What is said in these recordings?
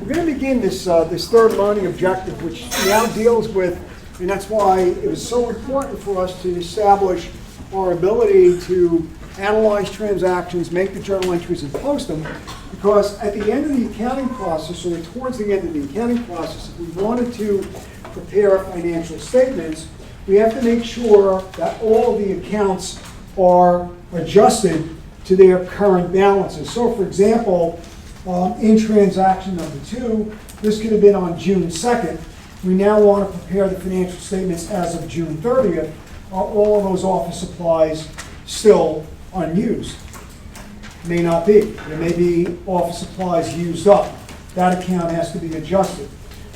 We're going to begin this third learning objective, which now deals with, and that's why it was so important for us to establish our ability to analyze transactions, make the journal entries, and post them, because at the end of the accounting process, or towards the end of the accounting process, if we wanted to prepare financial statements, we have to make sure that all of the accounts are adjusted to their current balances. So, for example, in transaction number 2, this could have been on June 2nd. We now want to prepare the financial statements as of June 30th. Are all of those office supplies still unused? May not be. There may be office supplies used up. That account has to be adjusted.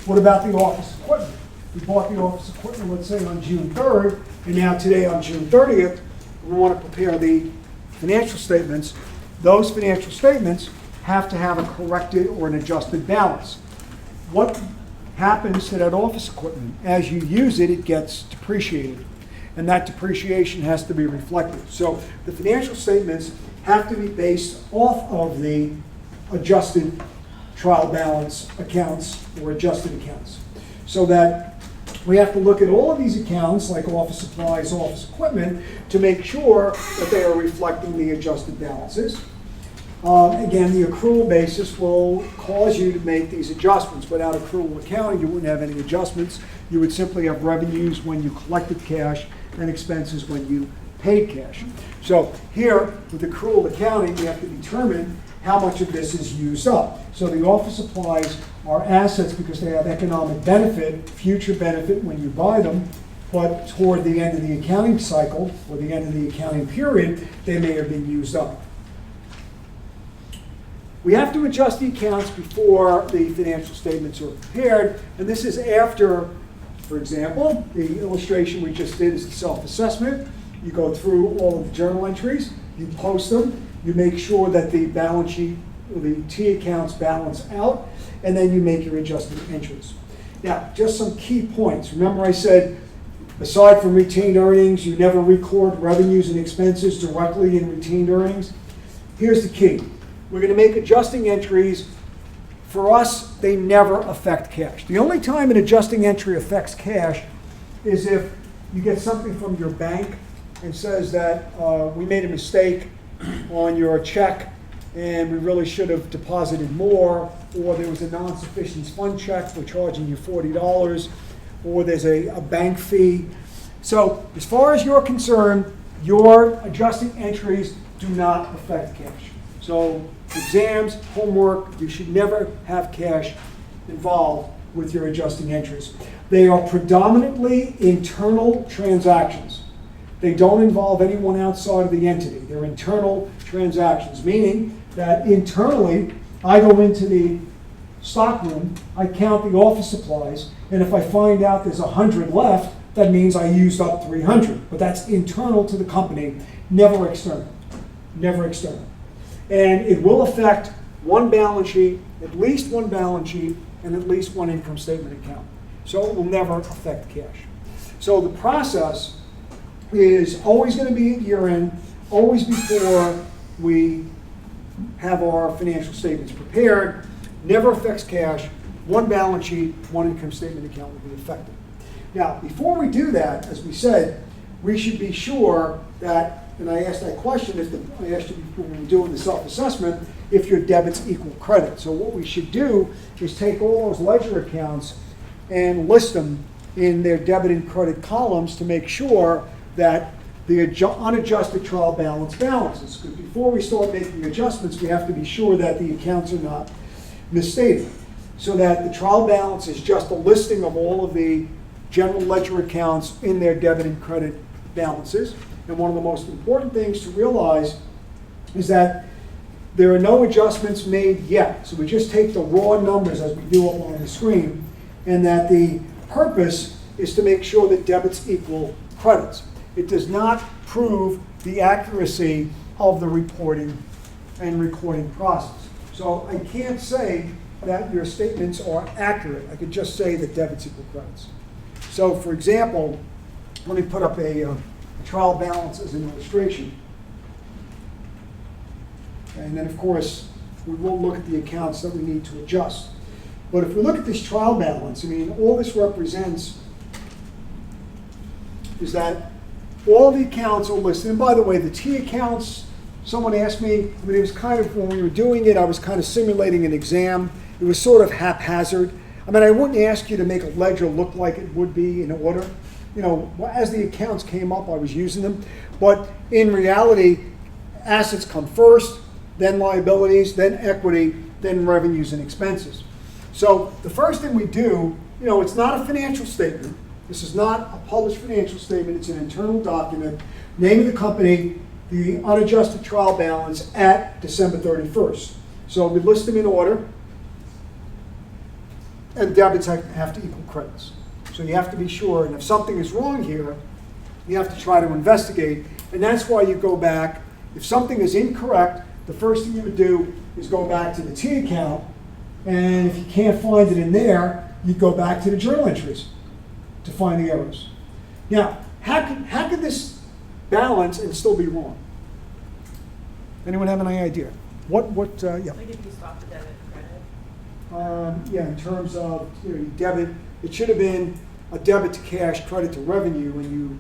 What about the office equipment? We bought the office equipment, let's say, on June 3rd, and now today on June 30th, we want to prepare the financial statements. Those financial statements have to have a corrected or an adjusted balance. What happens to that office equipment? As you use it, it gets depreciated, and that depreciation has to be reflected. So the financial statements have to be based off of the adjusted trial balance accounts or adjusted accounts. So that we have to look at all of these accounts, like office supplies, office equipment, to make sure that they are reflecting the adjusted balances. Again, the accrual basis will cause you to make these adjustments. Without accrual accounting, you wouldn't have any adjustments. You would simply have revenues when you collected cash and expenses when you paid cash. So here, with accrual accounting, you have to determine how much of this is used up. So the office supplies are assets because they have economic benefit, future benefit when you buy them, but toward the end of the accounting cycle, or the end of the accounting period, they may have been used up. We have to adjust the accounts before the financial statements are prepared, and this is after, for example, the illustration we just did is the self-assessment. You go through all of the journal entries, you post them, you make sure that the balance sheet, or the T accounts balance out, and then you make your adjusted entries. Now, just some key points. Remember I said, aside from retained earnings, you never record revenues and expenses directly in retained earnings. Here's the key. We're going to make adjusting entries. For us, they never affect cash. The only time an adjusting entry affects cash is if you get something from your bank and says that we made a mistake on your check and we really should have deposited more, or there was a non-sufficient fund check, we're charging you $40, or there's a bank fee. So as far as you're concerned, your adjusting entries do not affect cash. So exams, homework, you should never have cash involved with your adjusting entries. They are predominantly internal transactions. They don't involve anyone outside of the entity. They're internal transactions, meaning that internally, I go into the stockroom, I count the office supplies, and if I find out there's 100 left, that means I used up 300. But that's internal to the company, never external. Never external. And it will affect one balance sheet, at least one balance sheet, and at least one income statement account. So it will never affect cash. So the process is always going to be at year end, always before we have our financial statements prepared, never affects cash, one balance sheet, one income statement account will be affected. Now, before we do that, as we said, we should be sure that, and I asked that question, I asked you when we were doing the self-assessment, if your debits equal credit. So what we should do is take all those ledger accounts and list them in their debit and credit columns to make sure that the unadjusted trial balance balances. Because before we start making adjustments, we have to be sure that the accounts are not misstated. So that the trial balance is just a listing of all of the general ledger accounts in their debit and credit balances. And one of the most important things to realize is that there are no adjustments made yet. So we just take the raw numbers as we do up on the screen, and that the purpose is to make sure that debits equal credits. It does not prove the accuracy of the reporting and recording process. So I can't say that your statements are accurate. I could just say that debits equal credits. So for example, let me put up a trial balance as an illustration. And then of course, we will look at the accounts that we need to adjust. But if we look at this trial balance, I mean, all this represents is that all the accounts are listed. And by the way, the T accounts, someone asked me, I mean, it was kind of, when we were doing it, I was kind of simulating an exam. It was sort of haphazard. I mean, I wouldn't ask you to make a ledger look like it would be in order. You know, as the accounts came up, I was using them. But in reality, assets come first, then liabilities, then equity, then revenues and expenses. So the first thing we do, you know, it's not a financial statement. This is not a published financial statement. It's an internal document. Name of the company, the unadjusted trial balance at December 31st. So we list them in order, and debits have to equal credits. So you have to be sure, and if something is wrong here, you have to try to investigate, and that's why you go back. If something is incorrect, the first thing you would do is go back to the T account, and if you can't find it in there, you go back to the journal entries to find the errors. Now, how could this balance and still be wrong? Anyone have any idea? Yeah. Like if you swap the debit and credit? Yeah, in terms of, you know, debit, it should have been a debit to cash, credit to revenue, and you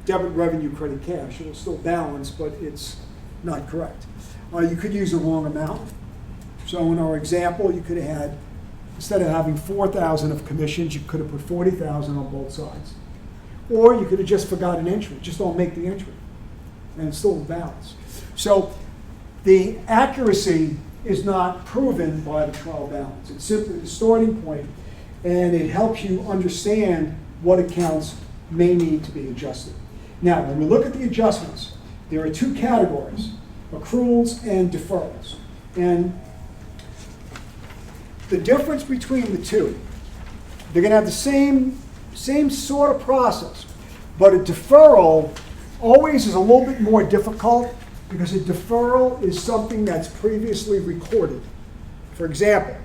debit revenue, credit cash. It'll still balance, but it's not correct. You could use the wrong amount. So in our example, you could have had, instead of having 4,000 of commissions, you could have put 40,000 on both sides. Or you could have just forgot an entry. Just don't make the entry, and it's still a balance. So the accuracy is not proven by the trial balance. It's simply the starting point, and it helps you understand what accounts may need to be adjusted. Now, when we look at the adjustments, there are two categories, accruals and deferrals. And the difference between the two, they're going to have the same sort of process, but a deferral always is a little bit more difficult because a deferral is something that's previously recorded. For example,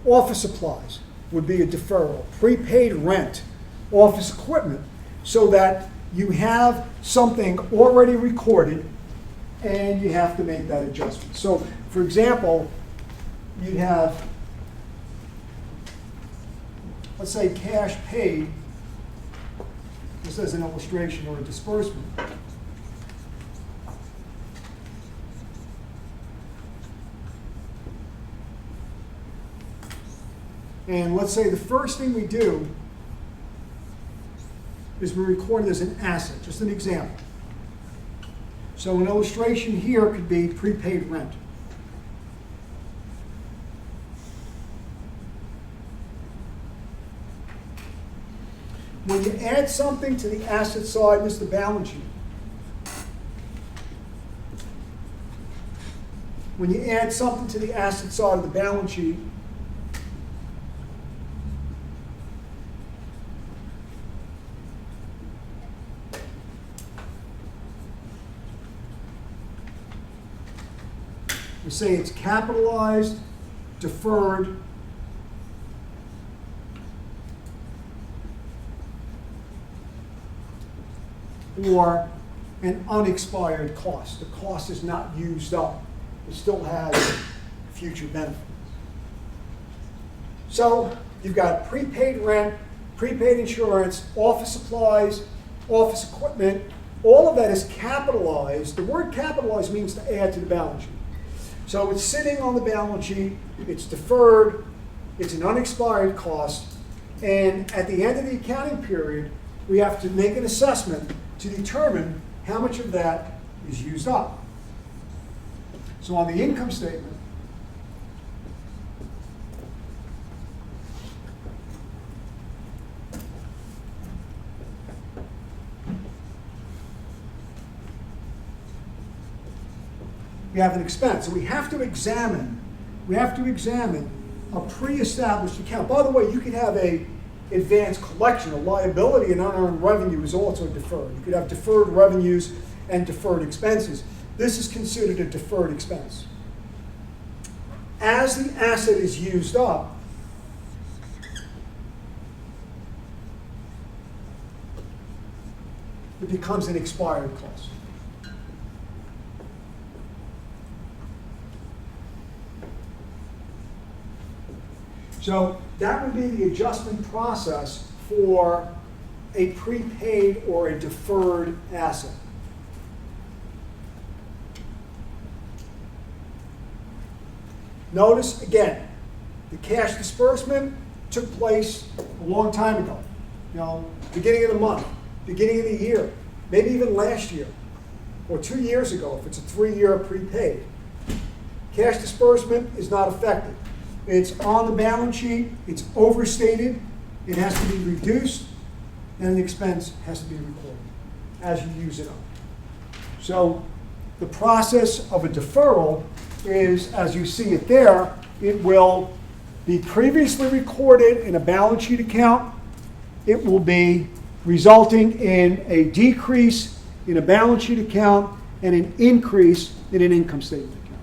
office supplies would be a deferral, prepaid rent, office equipment, so that you have something already recorded and you have to make that adjustment. So, for example, you'd have, let's say, cash paid, just as an illustration or a disbursement. And let's say the first thing we do is we record it as an asset, just an example. So an illustration here could be prepaid rent. When you add something to the asset side, this is the balance sheet. When you add something to the asset side of the balance sheet, we say it's capitalized, deferred, or an unexpired cost. The cost is not used up. It still has future benefit. So you've got prepaid rent, prepaid insurance, office supplies, office equipment. All of that is capitalized. The word capitalized means to add to the balance sheet. So it's sitting on the balance sheet, it's deferred, it's an unexpired cost, and at the end of the accounting period, we have to make an assessment to determine how much of that is used up. So on the income statement, we have an expense. So we have to examine a pre-established account. By the way, you could have a advanced collection. A liability and unearned revenue is also deferred. You could have deferred revenues and deferred expenses. This is considered a deferred expense. As the asset is used up, it becomes an expired cost. So that would be the adjustment process for a prepaid or a deferred asset. Notice again, the cash disbursement took place a long time ago. Beginning of the month, beginning of the year, maybe even last year, or 2 years ago if it's a 3-year prepaid. Cash disbursement is not affected. It's on the balance sheet, it's overstated, it has to be reduced, and the expense has to be recorded as you use it up. So the process of a deferral is, as you see it there, it will be previously recorded in a balance sheet account. It will be resulting in a decrease in a balance sheet account and an increase in an income statement account.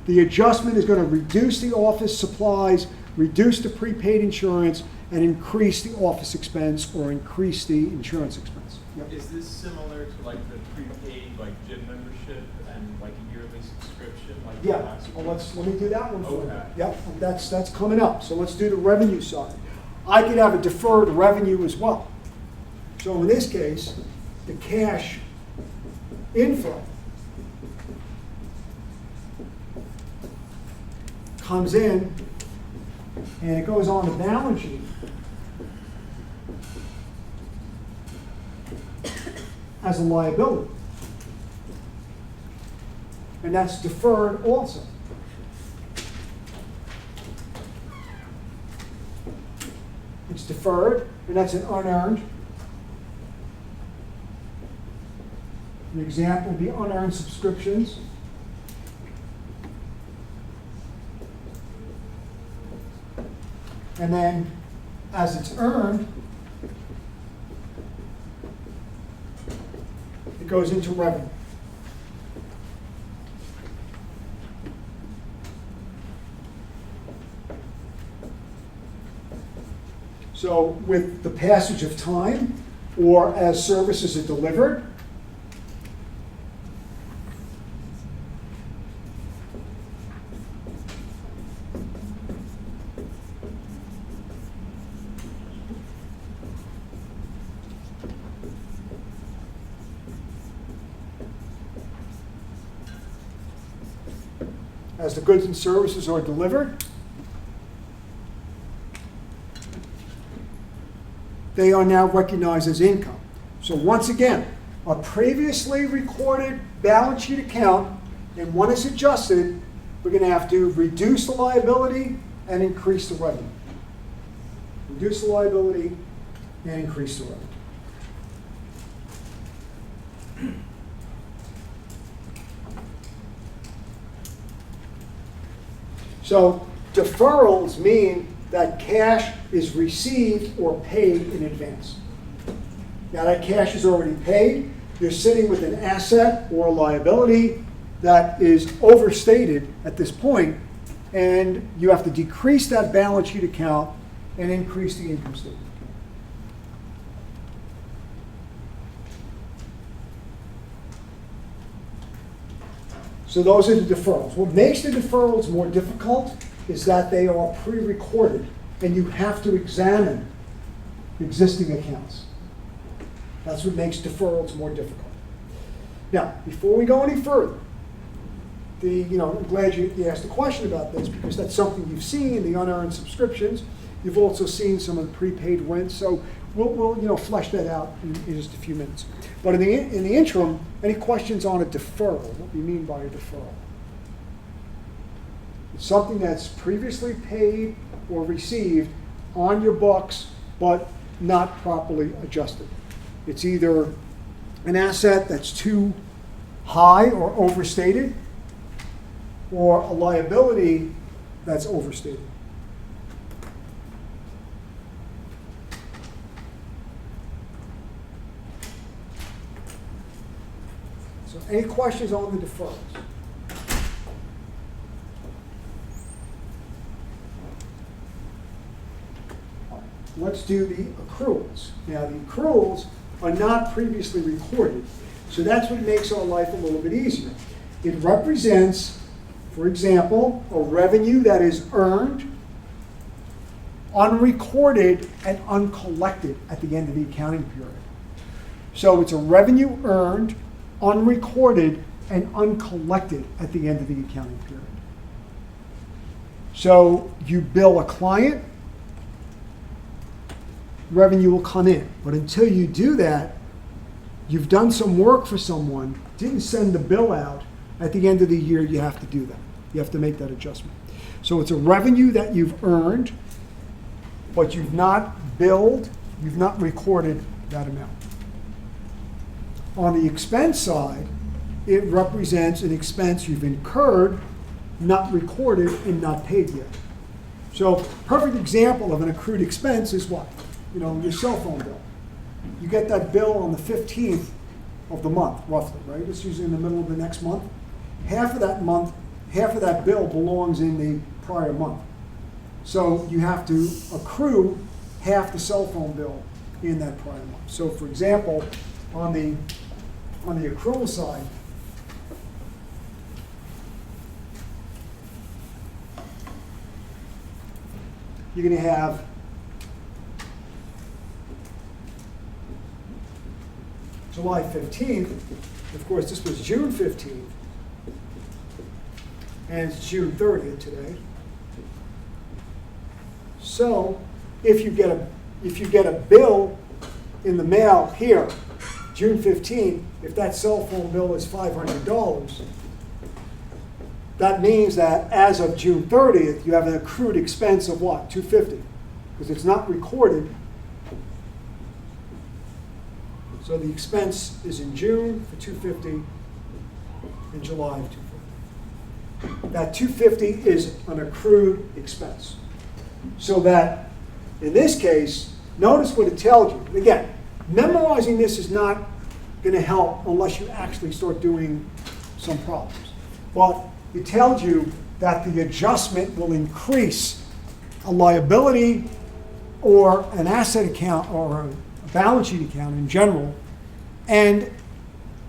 The adjustment is going to reduce the office supplies, reduce the prepaid insurance, and increase the office expense or increase the insurance expense. Yep. Is this similar to like the prepaid like gym membership and like a yearly subscription? Like Yeah, well, let me do that one for you. Okay. Yep, that's coming up. So let's do the revenue side. I could have a deferred revenue as well. So in this case, the cash inflow comes in and it goes on the balance sheet as a liability. And that's deferred also. It's deferred, and that's an unearned. An example would be unearned subscriptions. And then, as it's earned, it goes into revenue. So with the passage of time, or as services are delivered, as the goods and services are delivered, they are now recognized as income. So once again, a previously recorded balance sheet account, and when it's adjusted, we're going to have to reduce the liability and increase the revenue. Reduce the liability and increase the revenue. So deferrals mean that cash is received or paid in advance. Now that cash is already paid, you're sitting with an asset or a liability that is overstated at this point, and you have to decrease that balance sheet account and increase the income statement. So those are the deferrals. What makes the deferrals more difficult is that they are pre-recorded, and you have to examine existing accounts. That's what makes deferrals more difficult. Now, before we go any further, I'm glad you asked a question about this, because that's something you've seen in the unearned subscriptions. You've also seen some of the prepaid rents, so we'll flesh that out in just a few minutes. But in the interim, any questions on a deferral? What do you mean by a deferral? It's something that's previously paid or received on your books, but not properly adjusted. It's either an asset that's too high or overstated, or a liability that's overstated. So any questions on the deferrals? Let's do the accruals. Now the accruals are not previously recorded, so that's what makes our life a little bit easier. It represents, for example, a revenue that is earned unrecorded and uncollected at the end of the accounting period. So it's a revenue earned, unrecorded, and uncollected at the end of the accounting period. So you bill a client, revenue will come in. But until you do that, you've done some work for someone, didn't send the bill out, at the end of the year you have to do that. You have to make that adjustment. So it's a revenue that you've earned, but you've not billed, you've not recorded that amount. On the expense side, it represents an expense you've incurred, not recorded, and not paid yet. So perfect example of an accrued expense is what? Your cell phone bill. You get that bill on the 15th of the month, roughly, right? It's usually in the middle of the next month. Half of that bill belongs in the prior month. So you have to accrue half the cell phone bill in that prior month. So for example, on the accrual side, you're going to have July 15th. Of course, this was June 15th. And it's June 30th today. So if you get a bill in the mail here, June 15th, if that cell phone bill is $500, that means that as of June 30th, you have an accrued expense of what? $250, because it's not recorded. So the expense is in June for $250, in July of $250. That $250 is an accrued expense. So that, in this case, notice what it tells you. And again, memorizing this is not going to help unless you actually start doing some problems. But it tells you that the adjustment will increase a liability or an asset account or a balance sheet account in general and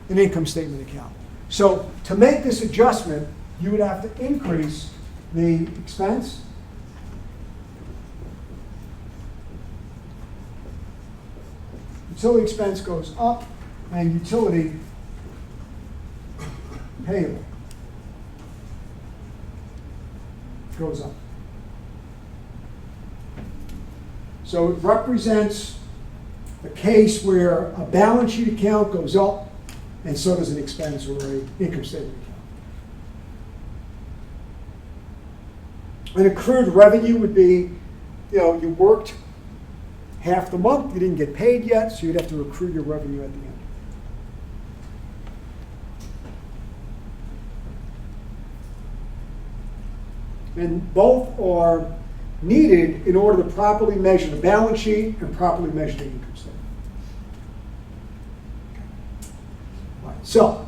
an income statement account. So to make this adjustment, you would have to increase the expense utility expense goes up and utility payable goes up. So it represents a case where a balance sheet account goes up and so does an expense or an income statement account. An accrued revenue would be, you worked half the month, you didn't get paid yet, so you'd have to accrue your revenue at the end. And both are needed in order to properly measure the balance sheet and properly measure the income statement. All right, so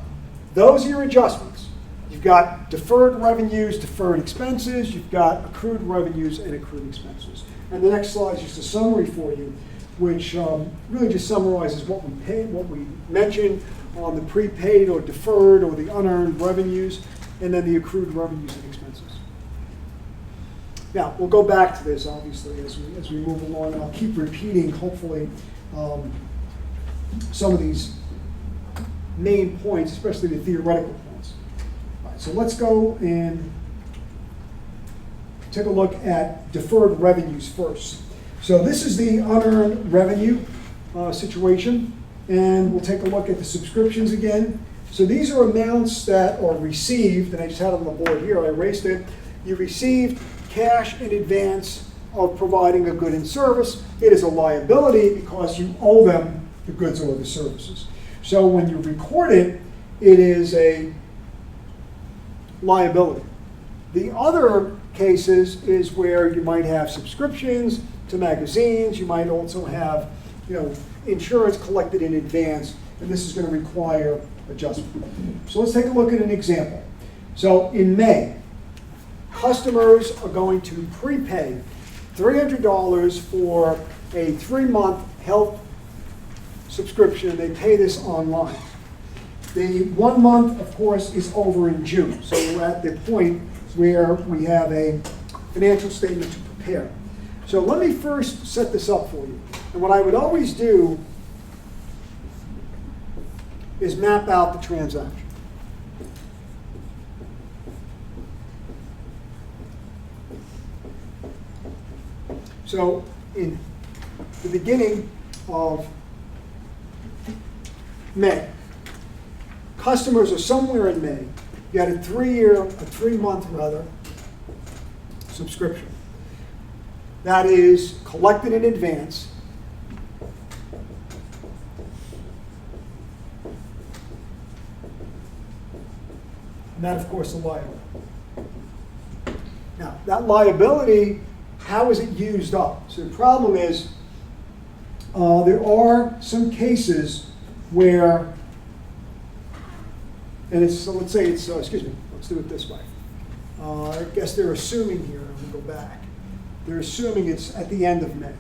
those are your adjustments. You've got deferred revenues, deferred expenses, you've got accrued revenues and accrued expenses. And the next slide is just a summary for you, which really just summarizes what we paid, what we mentioned on the prepaid or deferred or the unearned revenues, and then the accrued revenues and expenses. Now, we'll go back to this, obviously, as we move along. I'll keep repeating, hopefully, some of these main points, especially the theoretical points. All right, so let's go and take a look at deferred revenues first. So this is the unearned revenue situation, and we'll take a look at the subscriptions again. So these are amounts that are received, and I just had it on the board here, I erased it. You received cash in advance of providing a good and service. It is a liability because you owe them the goods or the services. So when you record it, it is a liability. The other cases is where you might have subscriptions to magazines. You might also have, insurance collected in advance, and this is going to require adjustment. So let's take a look at an example. So in May, customers are going to prepay $300 for a 3-month health subscription. They pay this online. The 1 month, of course, is over in June. So we're at the point where we have a financial statement to prepare. So let me first set this up for you. And what I would always do is map out the transaction. So in the beginning of May, customers are somewhere in May. You had a 3-month rather, subscription. That is collected in advance. And that, of course, is a liability. Now, that liability, how is it used up? So the problem is, there are some cases where, and it's, so let's say it's, excuse me, let's do it this way. I guess they're assuming here, I'm going to go back. They're assuming it's at the end of May.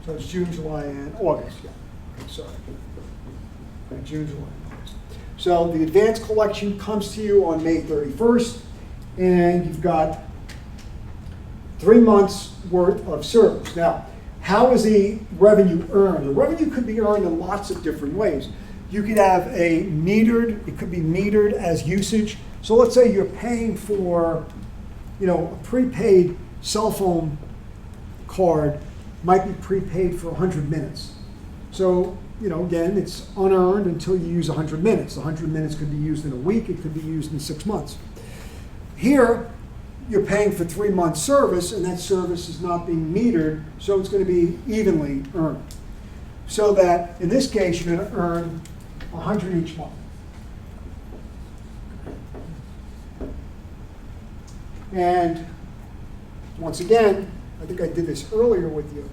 So it's June, July, and August, yeah. Okay, sorry. Okay, June, July, and August. So the advance collection comes to you on May 31st, and you've got 3 months worth of service. Now, how is the revenue earned? The revenue could be earned in lots of different ways. You could have a metered, it could be metered as usage. So let's say you're paying for, a prepaid cell phone card might be prepaid for 100 minutes. So, again, it's unearned until you use 100 minutes. 100 minutes could be used in a week, it could be used in 6 months. Here, you're paying for 3 months service, and that service is not being metered, so it's going to be evenly earned. So that, in this case, you're going to earn 100 each month. And once again, I think I did this earlier with you.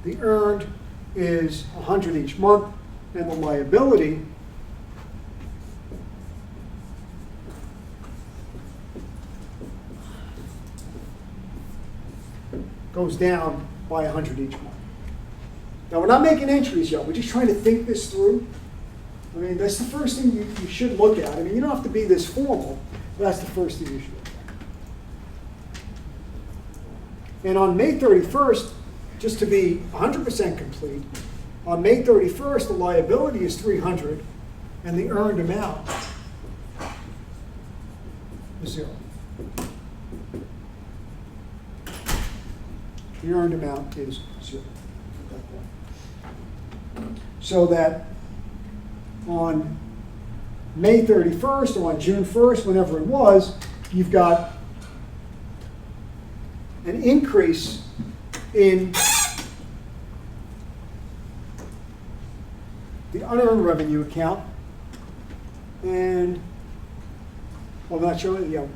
The earned is 100 each month, and the liability goes down by 100 each month. Now, we're not making entries yet. We're just trying to think this through. I mean, that's the first thing you should look at. I mean, you don't have to be this formal, but that's the first thing you should look at. And on May 31st, just to be 100% complete, on May 31st, the liability is 300, and the earned amount is 0. The earned amount is 0 at that point. So that on May 31st or on June 1st, whenever it was, you've got an increase in the unearned revenue account. And, well, I'm not showing you,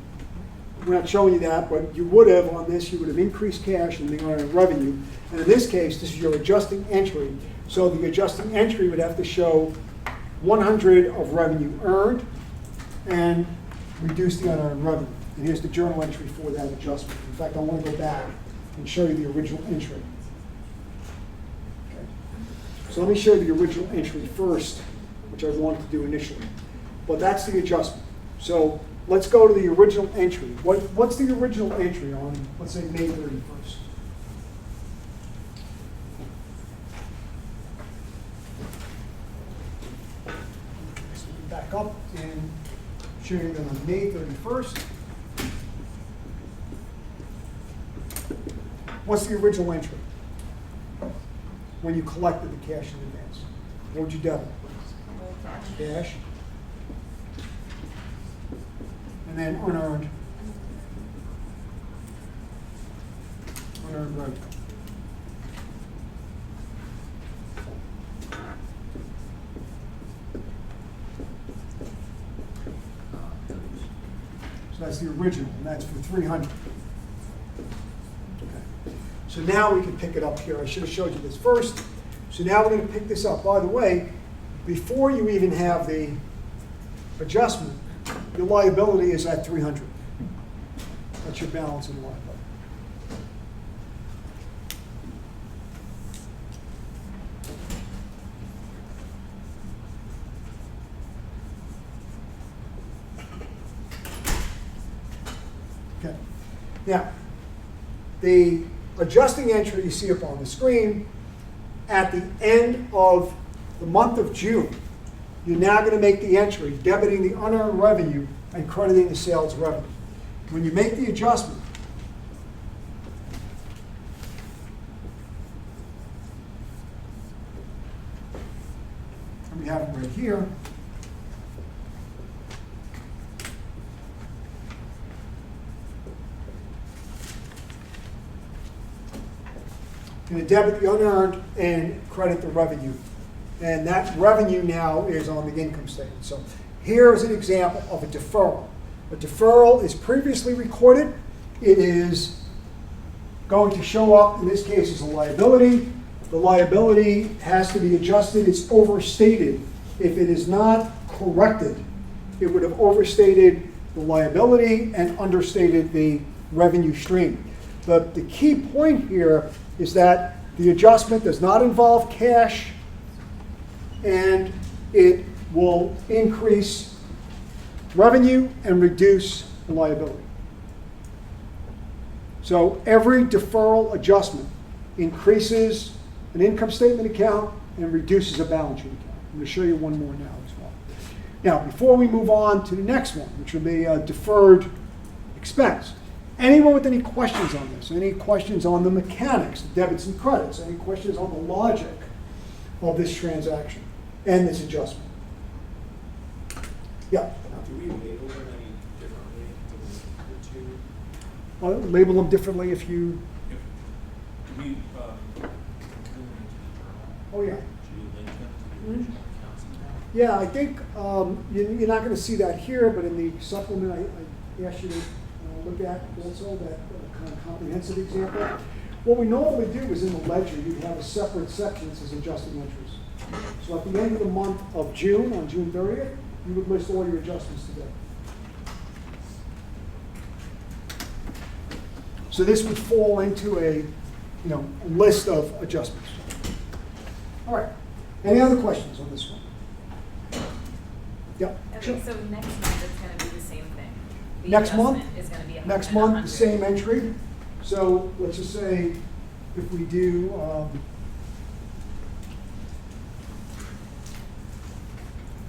we're not showing you that, but you would have on this, you would have increased cash in the unearned revenue. And in this case, this is your adjusting entry. So the adjusting entry would have to show 100 of revenue earned and reduce the unearned revenue. And here's the journal entry for that adjustment. In fact, I want to go back and show you the original entry. Okay. So let me show you the original entry first, which I wanted to do initially. But that's the adjustment. So let's go to the original entry. What's the original entry on, let's say, May 31st? So we can back up and show you that on May 31st. What's the original entry when you collected the cash in advance? What would you debit? Cash. And then unearned revenue. So that's the original, and that's for 300. Okay. So now we can pick it up here. I should have showed you this first. So now we're going to pick this up. By the way, before you even have the adjustment, your liability is at 300. That's your balance in liability. Now, the adjusting entry you see up on the screen, at the end of the month of June, you're now going to make the entry debiting the unearned revenue and crediting the sales revenue. When you make the adjustment, and we have it right here, going to debit the unearned and credit the revenue. And that revenue now is on the income statement. So here is an example of a deferral. A deferral is previously recorded. It is going to show up, in this case, as a liability. The liability has to be adjusted. It's overstated. If it is not corrected, it would have overstated the liability and understated the revenue stream. But the key point here is that the adjustment does not involve cash, and it will increase revenue and reduce the liability. So every deferral adjustment increases an income statement account and reduces a balance sheet account. I'm going to show you one more now as well. Now, before we move on to the next one, which will be a deferred expense, anyone with any questions on this? Any questions on the mechanics, the debits and credits? Any questions on the logic of this transaction and this adjustment? Yeah. Do we label them any differently than the two? I'll label them differently if you. Do we link to the journal? Oh yeah. Do you link them to the original accounts now? Yeah, I think you're not going to see that here, but in the supplement, I asked you to look at also that kind of comprehensive example. What we normally do is in the ledger, you'd have a separate section that says adjusting entries. So at the end of the month of June, on June 30th, you would list all your adjustments today. So this would fall into a list of adjustments. All right. Any other questions on this one? Yeah. Okay, Sure. so next month it's gonna be the same thing. The Next month? adjustment is gonna be 100 Next and month, 100. the same entry. So let's just say if we do,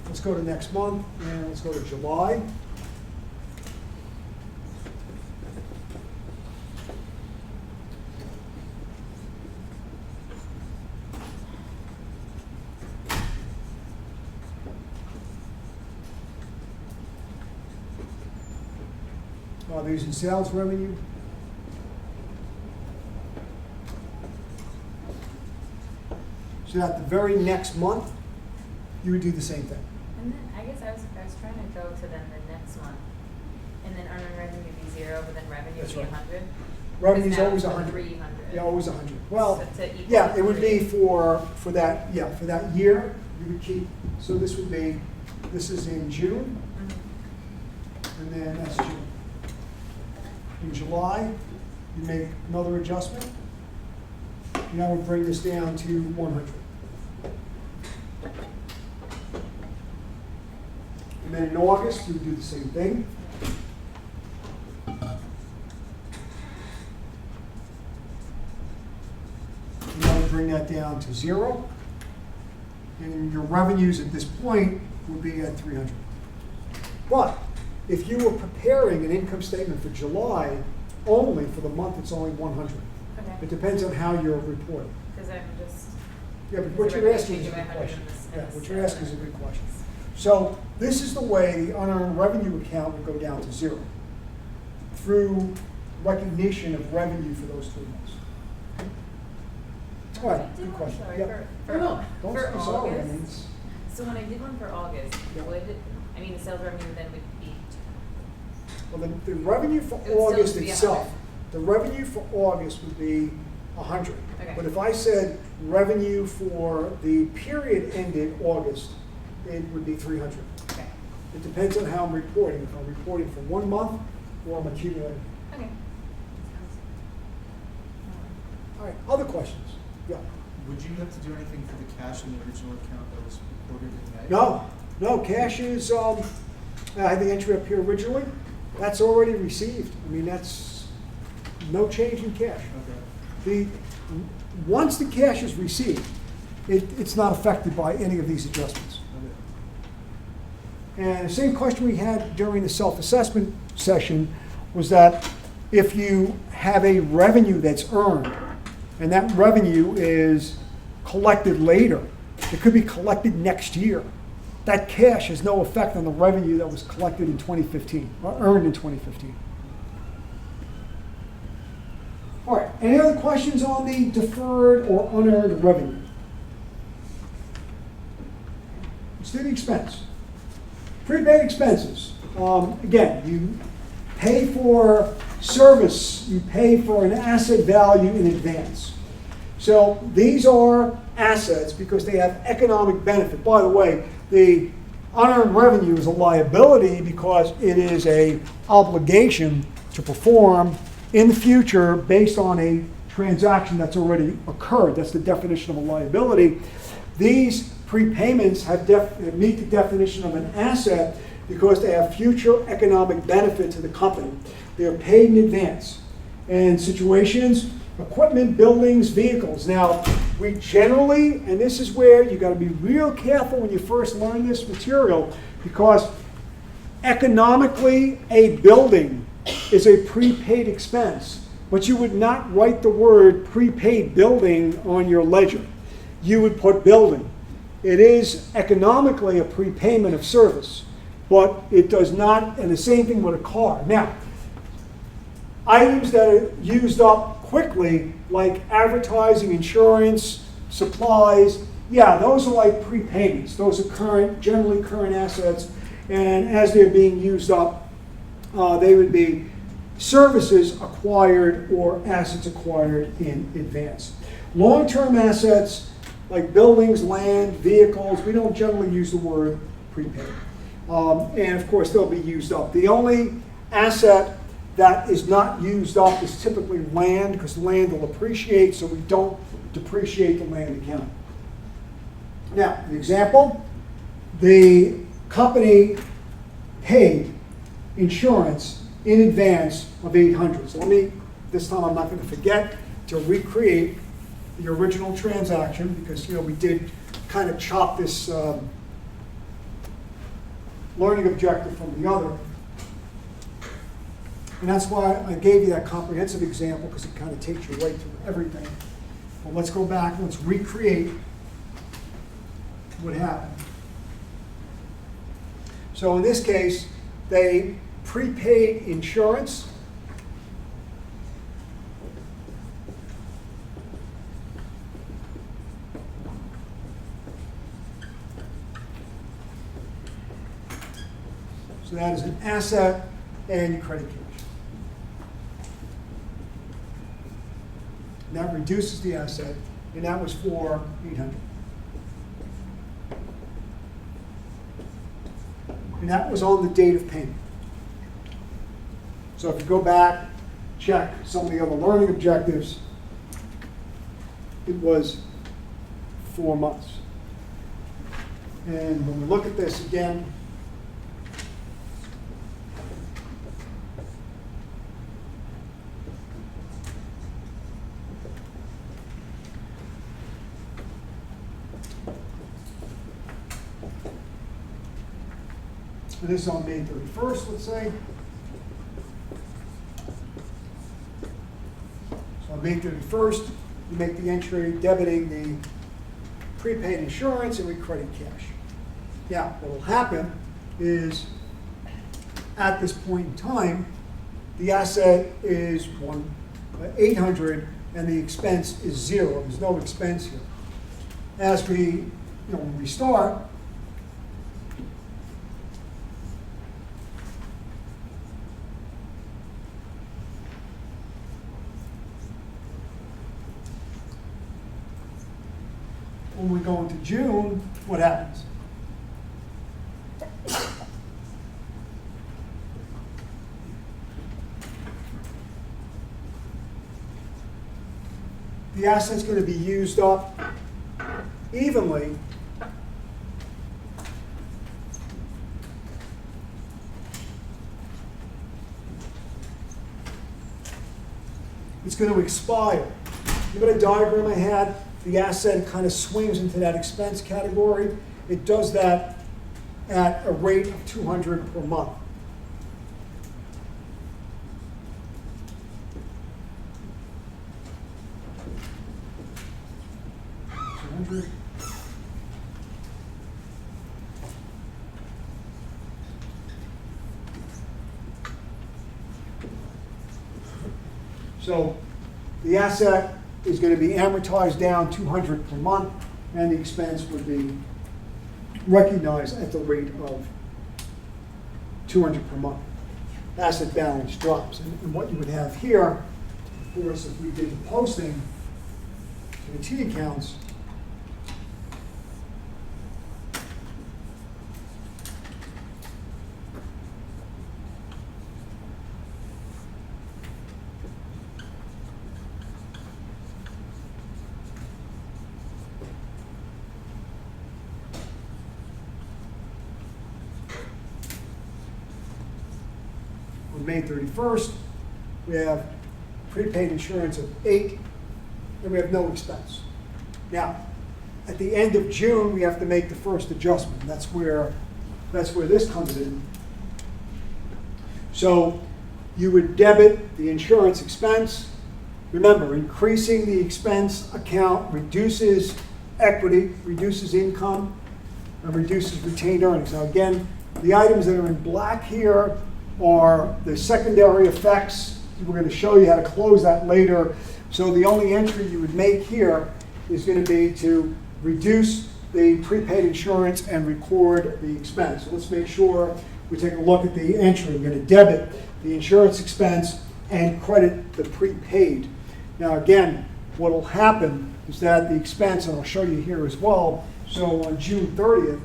let's go to next month and let's go to July. They're using sales revenue. So at the very next month, you would do the same thing. And then, I guess I was trying to go to then the next month, and then unearned revenue would be 0, but then revenue would That's be right. 100. Revenue's Now always it's 100. 300. Yeah, always 100. Well, So to equal yeah, it would be 3. for that year, you would keep, so this would be, this is in June, Mhm. and then that's June. In July, you make another adjustment, and that would bring this down to 100. And then in August, you would do the same thing. And that would bring that down to 0. And your revenues at this point would be at 300. But if you were preparing an income statement for July only for the month, it's only 100. Okay. It depends on how you're reporting. Because I'm just. Yeah, but Is what the you're revenue asking is a changing by good 100 question. in this- in Yeah, this what you're asking is a step? good question. So this is the way the unearned revenue account would go down to 0 through recognition of revenue for those 3 months. All I right, did good one, question. sorry, Yeah. for No, don't for say sorry. I mean, August. it's- So when I did one for August, Yeah. the sales revenue then would be, Well, the revenue for It would still August be itself, 100. the revenue for August would be 100. Okay. But if I said revenue for the period ended August, it would be 300. okay, It depends on how I'm reporting. If I'm reporting for 1 month or I'm accumulating. okay. All right, other questions? Yeah. Would you have to do anything for the cash in the original account that was reported in May? No, cash is, I had the entry up here originally. That's already received. I mean, that's no change in cash. Okay. Once the cash is received, it's not affected by any of these adjustments. Okay. And the same question we had during the self-assessment session was that if you have a revenue that's earned, and that revenue is collected later, it could be collected next year, that cash has no effect on the revenue that was collected in 2015, or earned in 2015. All right, any other questions on the deferred or unearned revenue? Let's do the expense. Prepaid expenses. Again, you pay for service, you pay for an asset value in advance. So these are assets because they have economic benefit. By the way, the unearned revenue is a liability because it is an obligation to perform in the future based on a transaction that's already occurred. That's the definition of a liability. These prepayments meet the definition of an asset because they have future economic benefit to the company. They are paid in advance. And situations, equipment, buildings, vehicles. Now, we generally, and this is where you got to be real careful when you first learn this material, because economically, a building is a prepaid expense, but you would not write the word prepaid building on your ledger. You would put building. It is economically a prepayment of service, but it does not, and the same thing with a car. Now, items that are used up quickly, like advertising, insurance, supplies, yeah, those are like prepayments. Those are generally current assets, and as they're being used up, they would be services acquired or assets acquired in advance. Long-term assets, like buildings, land, vehicles, we don't generally use the word prepaid. And of course, they'll be used up. The only asset that is not used up is typically land, because land will appreciate, so we don't depreciate the land account. Now, the example, the company paid insurance in advance of $800. So this time I'm not going to forget to recreate the original transaction, because we did kind of chop this learning objective from the other. And that's why I gave you that comprehensive example, because it kind of takes you right through everything. Well, let's go back, let's recreate what happened. So in this case, they prepaid insurance. So that is an asset and you credit cash. And that reduces the asset, and that was for $800. And that was on the date of payment. So if you go back, check some of the other learning objectives, it was 4 months. And when we look at this again, this is on May 31st, let's say. So on May 31st, you make the entry debiting the prepaid insurance and we credit cash. Now, what will happen is at this point in time, the asset is $800 and the expense is 0. There's no expense here. As when we start, when we go into June, what happens? The asset's going to be used up evenly it's going to expire. Remember the diagram I had? The asset kind of swings into that expense category. It does that at a rate of $200 per month. $200. So the asset is going to be amortized down $200 per month, and the expense would be recognized at the rate of $200 per month. Asset balance drops. And what you would have here, of course, if we did the posting to the T accounts, on May 31st, we have prepaid insurance of 8, and we have no expense. Now, at the end of June, we have to make the first adjustment. That's where this comes in. So you would debit the insurance expense. Remember, increasing the expense account reduces equity, reduces income, and reduces retained earnings. Now again, the items that are in black here are the secondary effects. We're going to show you how to close that later. So the only entry you would make here is going to be to reduce the prepaid insurance and record the expense. So let's make sure we take a look at the entry. We're going to debit the insurance expense and credit the prepaid. Now again, what will happen is that the expense, and I'll show you here as well, so on June 30th,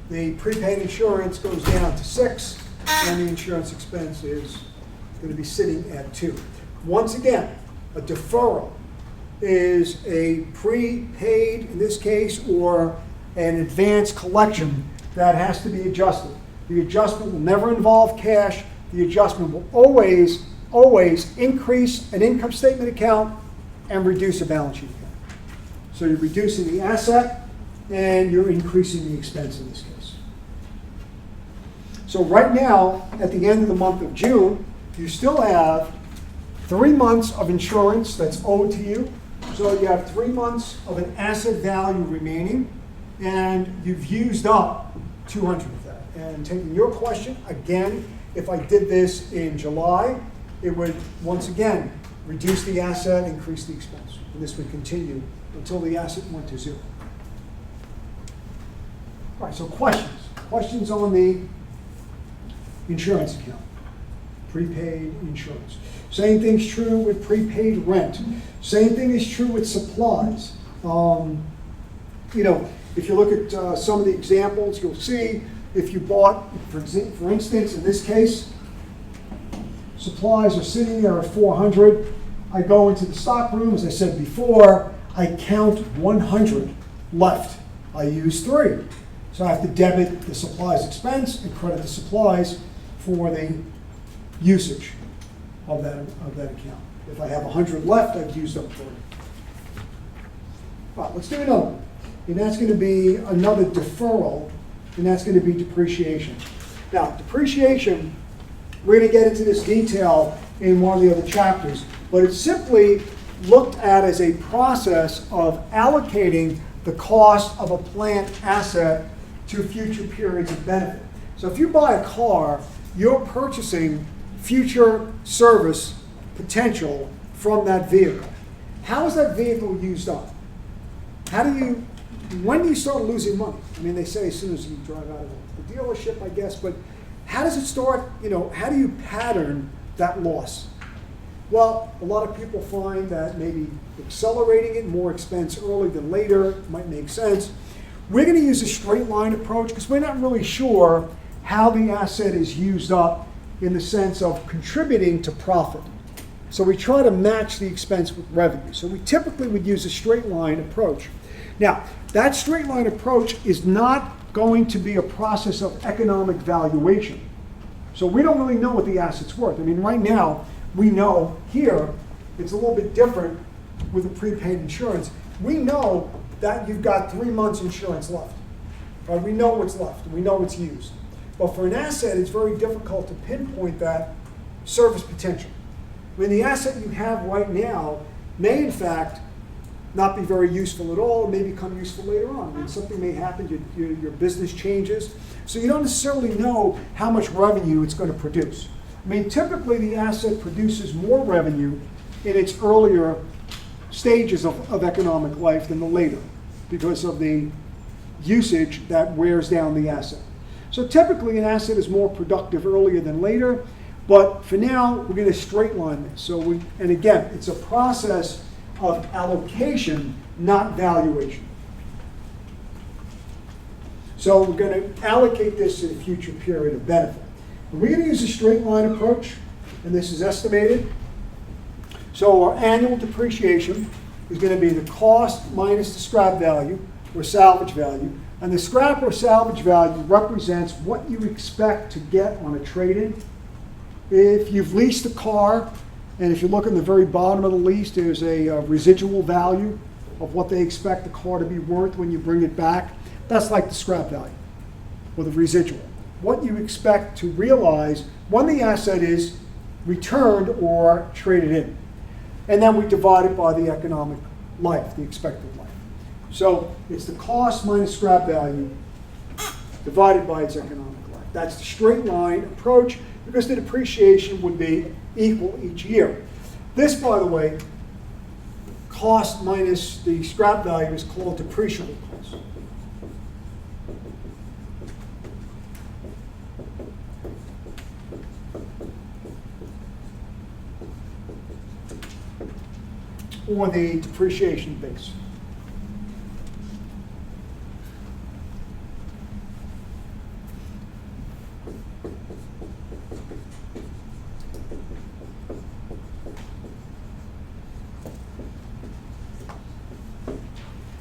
the prepaid insurance goes down to 6, and the insurance expense is going to be sitting at 2. Once again, a deferral is a prepaid, in this case, or an advance collection that has to be adjusted. The adjustment will never involve cash. The adjustment will always increase an income statement account and reduce a balance sheet account. So you're reducing the asset and you're increasing the expense in this case. So right now, at the end of the month of June, you still have 3 months of insurance that's owed to you. So you have 3 months of an asset value remaining, and you've used up 200 of that. And taking your question, again, if I did this in July, it would, once again, reduce the asset, increase the expense. And this would continue until the asset went to 0. All right, so questions. Questions on the insurance account, prepaid insurance. Same thing's true with prepaid rent. Same thing is true with supplies. If you look at some of the examples, you'll see if you bought, for instance, in this case, supplies are sitting there at 400. I go into the stock room, as I said before, I count 100 left. I use 3. So I have to debit the supplies expense and credit the supplies for the usage of that account. If I have 100 left, I've used up 30. All right, let's do another one. And that's going to be another deferral, and that's going to be depreciation. Now, depreciation, we're going to get into this detail in one of the other chapters, but it's simply looked at as a process of allocating the cost of a plant asset to future periods of benefit. So if you buy a car, you're purchasing future service potential from that vehicle. How is that vehicle used up? When do you start losing money? I mean, they say as soon as you drive out of the dealership, I guess, but how does it start, how do you pattern that loss? Well, a lot of people find that maybe accelerating it, more expense early than later, might make sense. We're going to use a straight line approach because we're not really sure how the asset is used up in the sense of contributing to profit. So we try to match the expense with revenue. So we typically would use a straight line approach. Now, that straight line approach is not going to be a process of economic valuation. So we don't really know what the asset's worth. I mean, right now, we know here, it's a little bit different with the prepaid insurance. We know that you've got 3 months insurance left. Right? We know what's left, we know what's used. But for an asset, it's very difficult to pinpoint that service potential. I mean, the asset you have right now may, in fact, not be very useful at all, or may become useful later on. I mean, something may happen, your business changes. So you don't necessarily know how much revenue it's going to produce. I mean, typically the asset produces more revenue in its earlier stages of economic life than the later, because of the usage that wears down the asset. So typically an asset is more productive earlier than later, but for now, we're going to straight line this. And again, it's a process of allocation, not valuation. So we're going to allocate this to the future period of benefit. And we're going to use a straight line approach, and this is estimated. So our annual depreciation is going to be the cost minus the scrap value or salvage value. And the scrap or salvage value represents what you expect to get on a trade-in. If you've leased a car, and if you look in the very bottom of the lease, there's a residual value of what they expect the car to be worth when you bring it back. That's like the scrap value, or the residual. What you expect to realize when the asset is returned or traded in. And then we divide it by the economic life, the expected life. So it's the cost minus scrap value divided by its economic life. That's the straight line approach, because the depreciation would be equal each year. This, by the way, cost minus the scrap value is called depreciable cost. Or the depreciation base.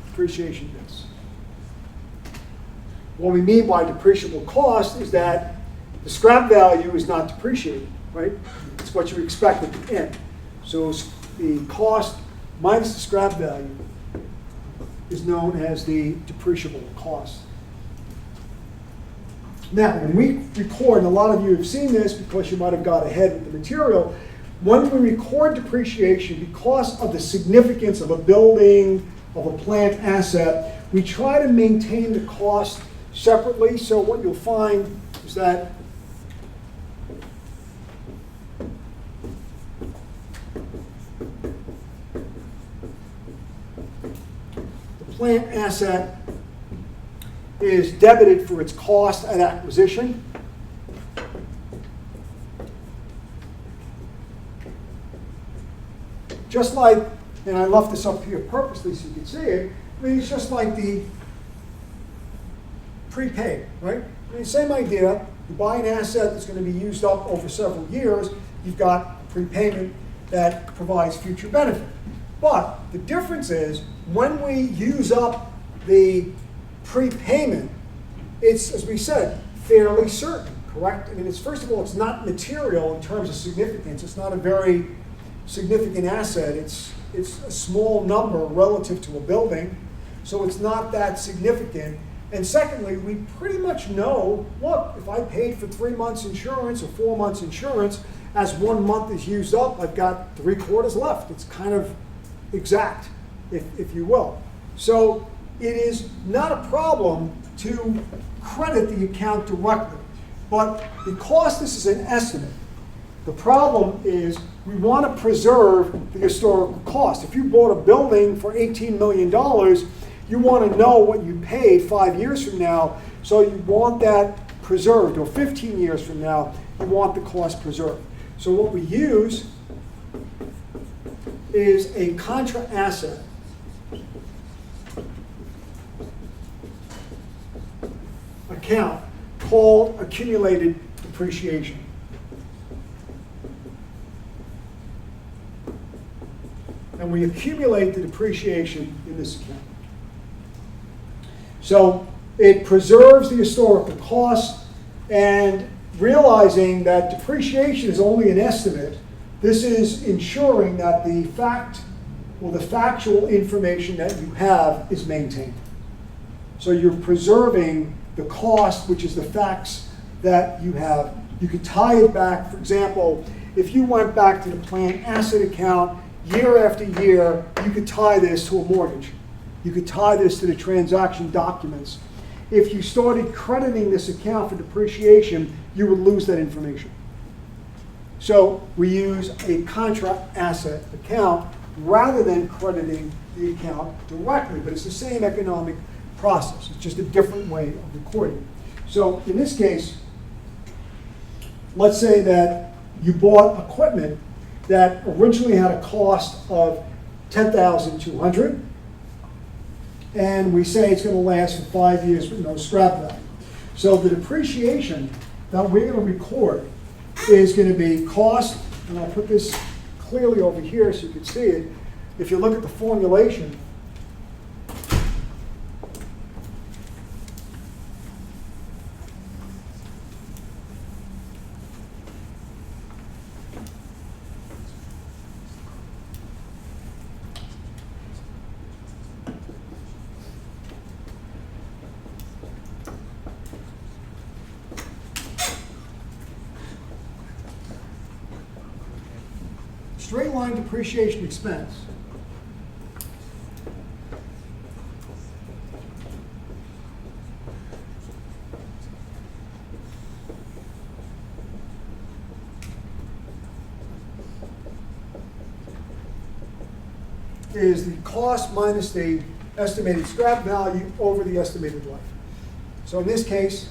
Depreciation base. What we mean by depreciable cost is that the scrap value is not depreciated, right? It's what you expect at the end. So the cost minus the scrap value is known as the depreciable cost. Now, when we record, and a lot of you have seen this because you might have got ahead with the material, when we record depreciation, because of the significance of a building, of a plant asset, we try to maintain the cost separately. So what you'll find is that the plant asset is debited for its cost at acquisition. Just like, and I left this up here purposely so you can see it, I mean, it's just like the prepaid, right? I mean, same idea. You buy an asset that's going to be used up over several years, you've got prepayment that provides future benefit. But the difference is, when we use up the prepayment, it's, as we said, fairly certain, correct? I mean, it's, first of all, it's not material in terms of significance. It's not a very significant asset. It's a small number relative to a building, so it's not that significant. And secondly, we pretty much know, look, if I paid for 3 months insurance or 4 months insurance, as 1 month is used up, I've got 3/4 left. It's kind of exact, if you will. So it is not a problem to credit the account directly. But because this is an estimate, the problem is we want to preserve the historical cost. If you bought a building for $18 million, you want to know what you paid 5 years from now, so you want that preserved, or 15 years from now, you want the cost preserved. So what we use is a contra asset account called accumulated depreciation. and we accumulate the depreciation in this account. So it preserves the historical cost, and realizing that depreciation is only an estimate, this is ensuring that the fact or the factual information that you have is maintained. So you're preserving the cost, which is the facts that you have. You could tie it back, for example, if you went back to the plan asset account year after year, you could tie this to a mortgage. You could tie this to the transaction documents. If you started crediting this account for depreciation, you would lose that information. So we use a contract asset account rather than crediting the account directly, but it's the same economic process. It's just a different way of recording. So in this case, let's say that you bought equipment that originally had a cost of $10,200, and we say it's going to last for 5 years with no scrap value. So the depreciation that we're going to record is going to be cost, and I'll put this clearly over here so you can see it. If you look at the formulation, straight line depreciation expense is the cost minus the estimated scrap value over the estimated life. So in this case,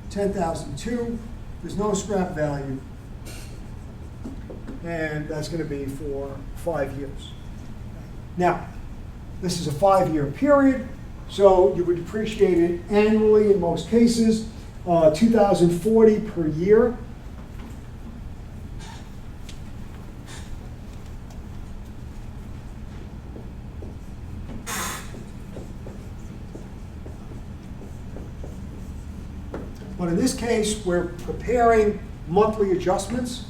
10,002, there's no scrap value, and that's going to be for 5 years. Now, this is a 5-year period, so you would depreciate it annually in most cases, 2,040 per year. But in this case, we're preparing monthly adjustments.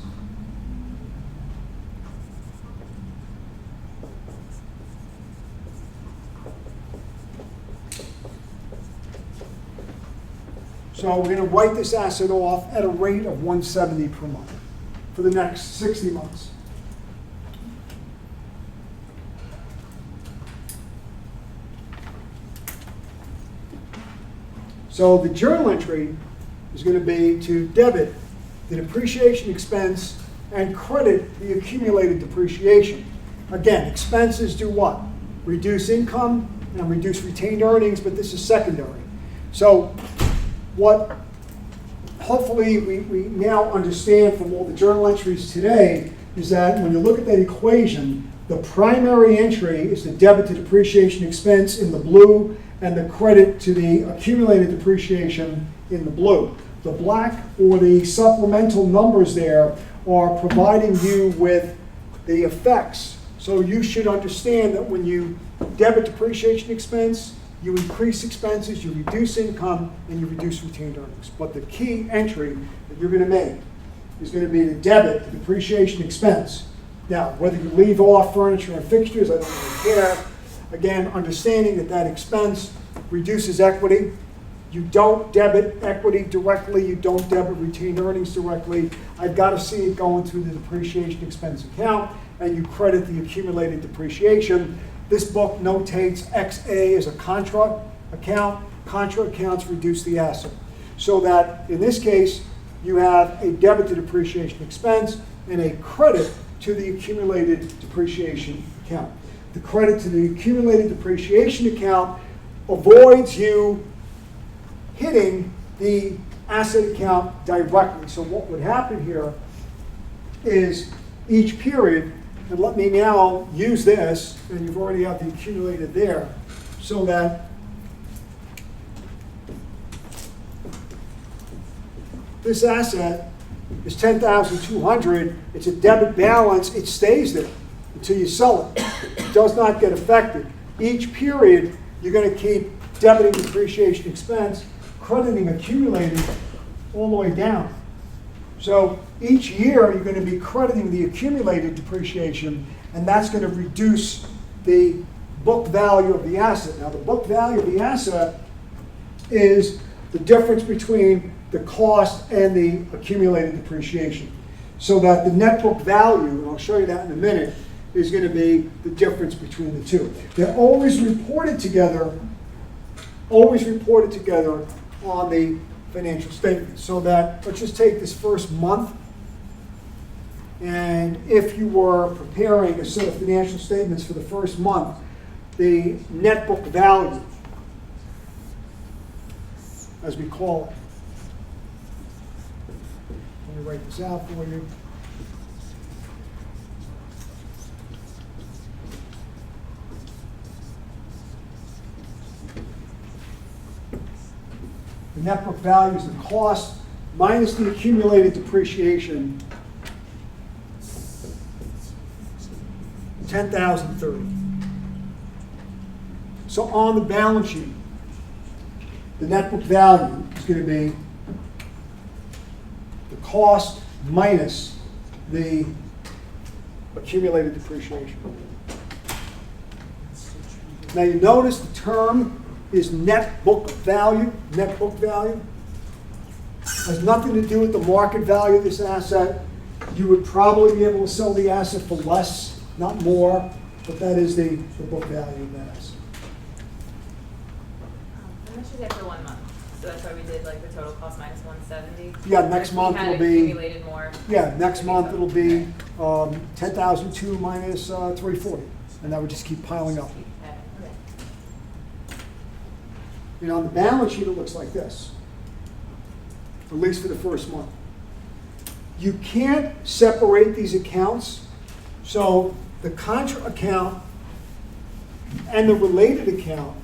So we're going to write this asset off at a rate of $170 per month for the next 60 months. So the journal entry is going to be to debit the depreciation expense and credit the accumulated depreciation. Again, expenses do what? Reduce income and reduce retained earnings, but this is secondary. So what hopefully we now understand from all the journal entries today is that when you look at that equation, the primary entry is the debit to depreciation expense in the blue and the credit to the accumulated depreciation in the blue. The black or the supplemental numbers there are providing you with the effects. So you should understand that when you debit depreciation expense, you increase expenses, you reduce income, and you reduce retained earnings. But the key entry that you're going to make is going to be to debit the depreciation expense. Now, whether you leave off furniture and fixtures, I don't really care. Again, understanding that that expense reduces equity. You don't debit equity directly. You don't debit retained earnings directly. I've got to see it going through the depreciation expense account, and you credit the accumulated depreciation. This book notates XA as a contra account. Contra accounts reduce the asset. So that in this case, you have a debit to depreciation expense and a credit to the accumulated depreciation account. The credit to the accumulated depreciation account avoids you hitting the asset account directly. So what would happen here is each period, and let me now use this, and you've already have the accumulated there, so that this asset is 10,200, it's a debit balance, it stays there until you sell it. It does not get affected. Each period, you're going to keep debiting depreciation expense, crediting accumulating all the way down. So each year, you're going to be crediting the accumulated depreciation, and that's going to reduce the book value of the asset. Now, the book value of the asset is the difference between the cost and the accumulated depreciation. So that the net book value, and I'll show you that in a minute, is going to be the difference between the two. They're always reported together on the financial statement. So that, let's just take this first month, and if you were preparing a set of financial statements for the first month, the net book value, as we call it. Let me write this out for you. The net book value is the cost minus the accumulated depreciation, 10,030. So on the balance sheet, the net book value is going to be the cost minus the accumulated depreciation. Now you notice the term is net book value. Net book value has nothing to do with the market value of this asset. You would probably be able to sell the asset for less, not more, but that is the book value of that asset. How much is it for 1 month? So that's why we did like the total cost minus 170? Yeah, next month If we it'll had be, accumulated more. yeah, next it'd month so. it'll be 10,002 minus 340, and that would just keep piling up. Okay. And on the balance sheet, it looks like this, at least for the first month. You can't separate these accounts, so the contra account and the related account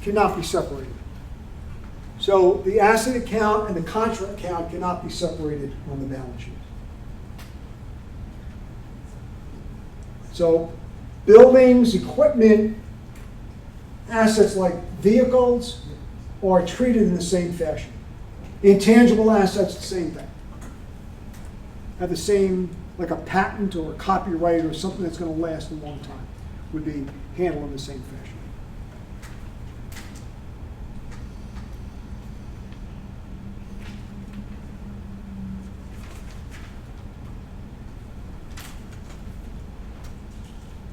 cannot be separated. So the asset account and the contra account cannot be separated on the balance sheet. So buildings, equipment, assets like vehicles are treated in the same fashion. Intangible assets, the same thing. Have the same, like a patent or a copyright or something that's going to last a long time, would be handled in the same fashion.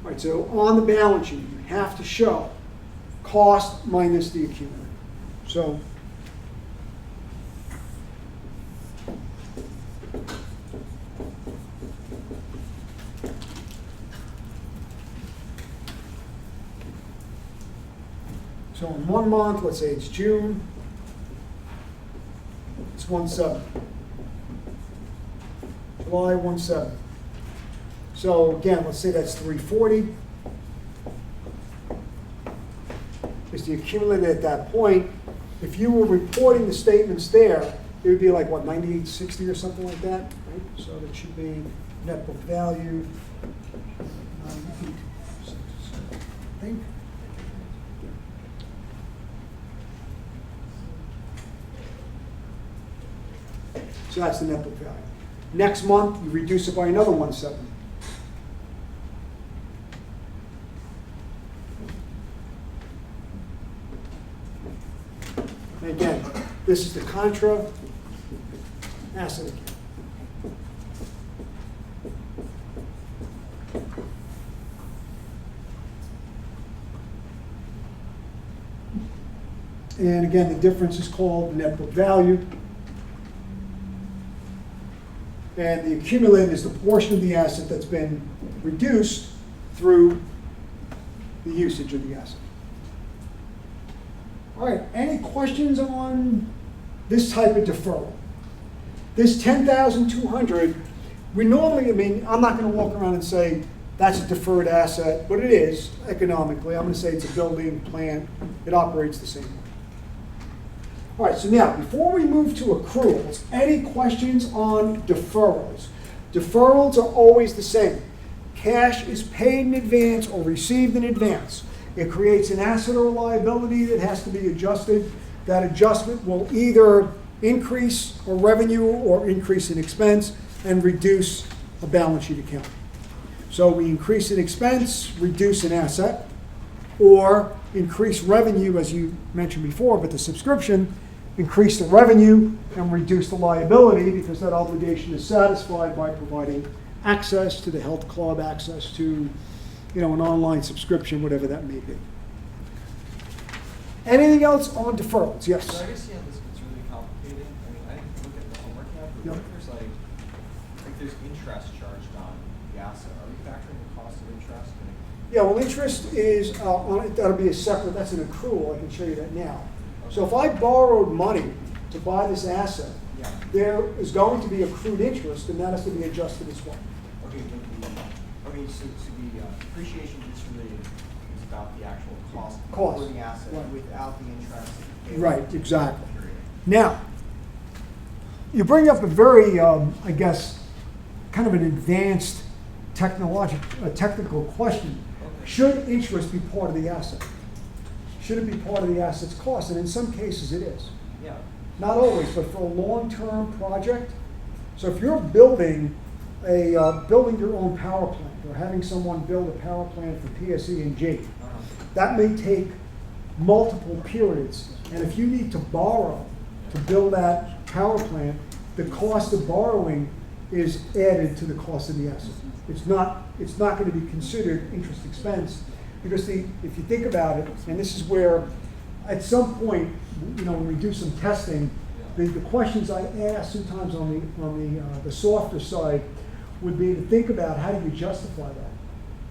All right, so on the balance sheet, you have to show cost minus the accumulated. So in 1 month, let's say it's June, it's 170. July, 170. So again, let's say that's 340. Is the accumulated at that point. If you were reporting the statements there, it would be like, what, 9860 or something like that, right? So that should be net book value, 9860, I think. So that's the net book value. Next month, you reduce it by another 170. And again, this is the contra asset account. And again, the difference is called the net book value. And the accumulated is the portion of the asset that's been reduced through the usage of the asset. All right, any questions on this type of deferral? This 10,200, we normally, I mean, I'm not going to walk around and say that's a deferred asset, but it is economically. I'm going to say it's a building, plant, it operates the same way. All right, so now, before we move to accruals, any questions on deferrals? Deferrals are always the same. Cash is paid in advance or received in advance. It creates an asset or a liability that has to be adjusted. That adjustment will either increase a revenue or increase an expense and reduce a balance sheet account. So we increase an expense, reduce an asset, or increase revenue, as you mentioned before, but the subscription, increase the revenue and reduce the liability because that obligation is satisfied by providing access to the health club, access to, an online subscription, whatever that may be. Anything else on deferrals? Yes. So I guess, yeah, this gets really complicated. I mean, I didn't look at the homework yet, but Yep. what if there's there's interest charged on the asset? Are we factoring the cost of interest? Yeah, well, interest is, that'll be a separate, that's an accrual, I can show you that now. So if I borrowed money to buy this asset, Yeah. there is going to be accrued interest, and that has to be adjusted as well. Okay, so the depreciation just really is about the actual cost Cost, for the asset right. without the interest. paid Right, over the exactly. period. Now, you bring up a very, I guess, kind of an advanced technical question. Okay. Should interest be part of the asset? Should it be part of the asset's cost? And in some cases it is. Yeah. Not always, but for a long-term project. So if you're building building your own power plant or having someone build a power plant for PSE&G, that may take multiple periods. And if you need to borrow to build that power plant, the cost of borrowing is added to the cost of the asset. It's not going to be considered interest expense because if you think about it, and this is where at some point, when we do some testing, the questions I ask sometimes on the softer side would be to think about how do you justify that?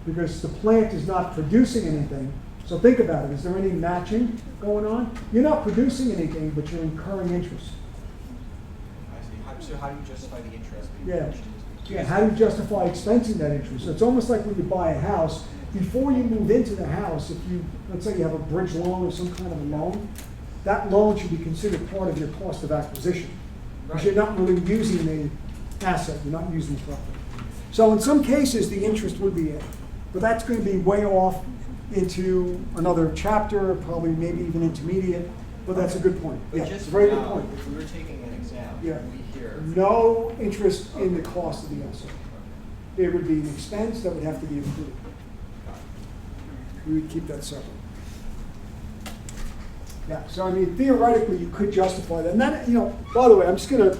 Because the plant is not producing anything. So think about it. Is there any matching going on? You're not producing anything, but you're incurring interest. I see. So how do you justify the interest being Yeah. charged? Yeah, how do you justify expensing that interest? So it's almost like when you buy a house, before you move into the house, if you, let's say you have a bridge loan or some kind of a loan, that loan should be considered part of your cost of acquisition. Because you're not really using the asset, you're not using the property. So in some cases, the interest would be added. But that's going to be way off into another chapter, probably maybe even intermediate, but that's a good point. But Yeah, just it's a very good now, point. if we were taking an exam, Yeah. we hear. No interest in the cost of the asset. It would be an expense that would have to be included. We would keep that separate. Yeah, so I mean, theoretically, you could justify that. And that, by the way, I'm just going to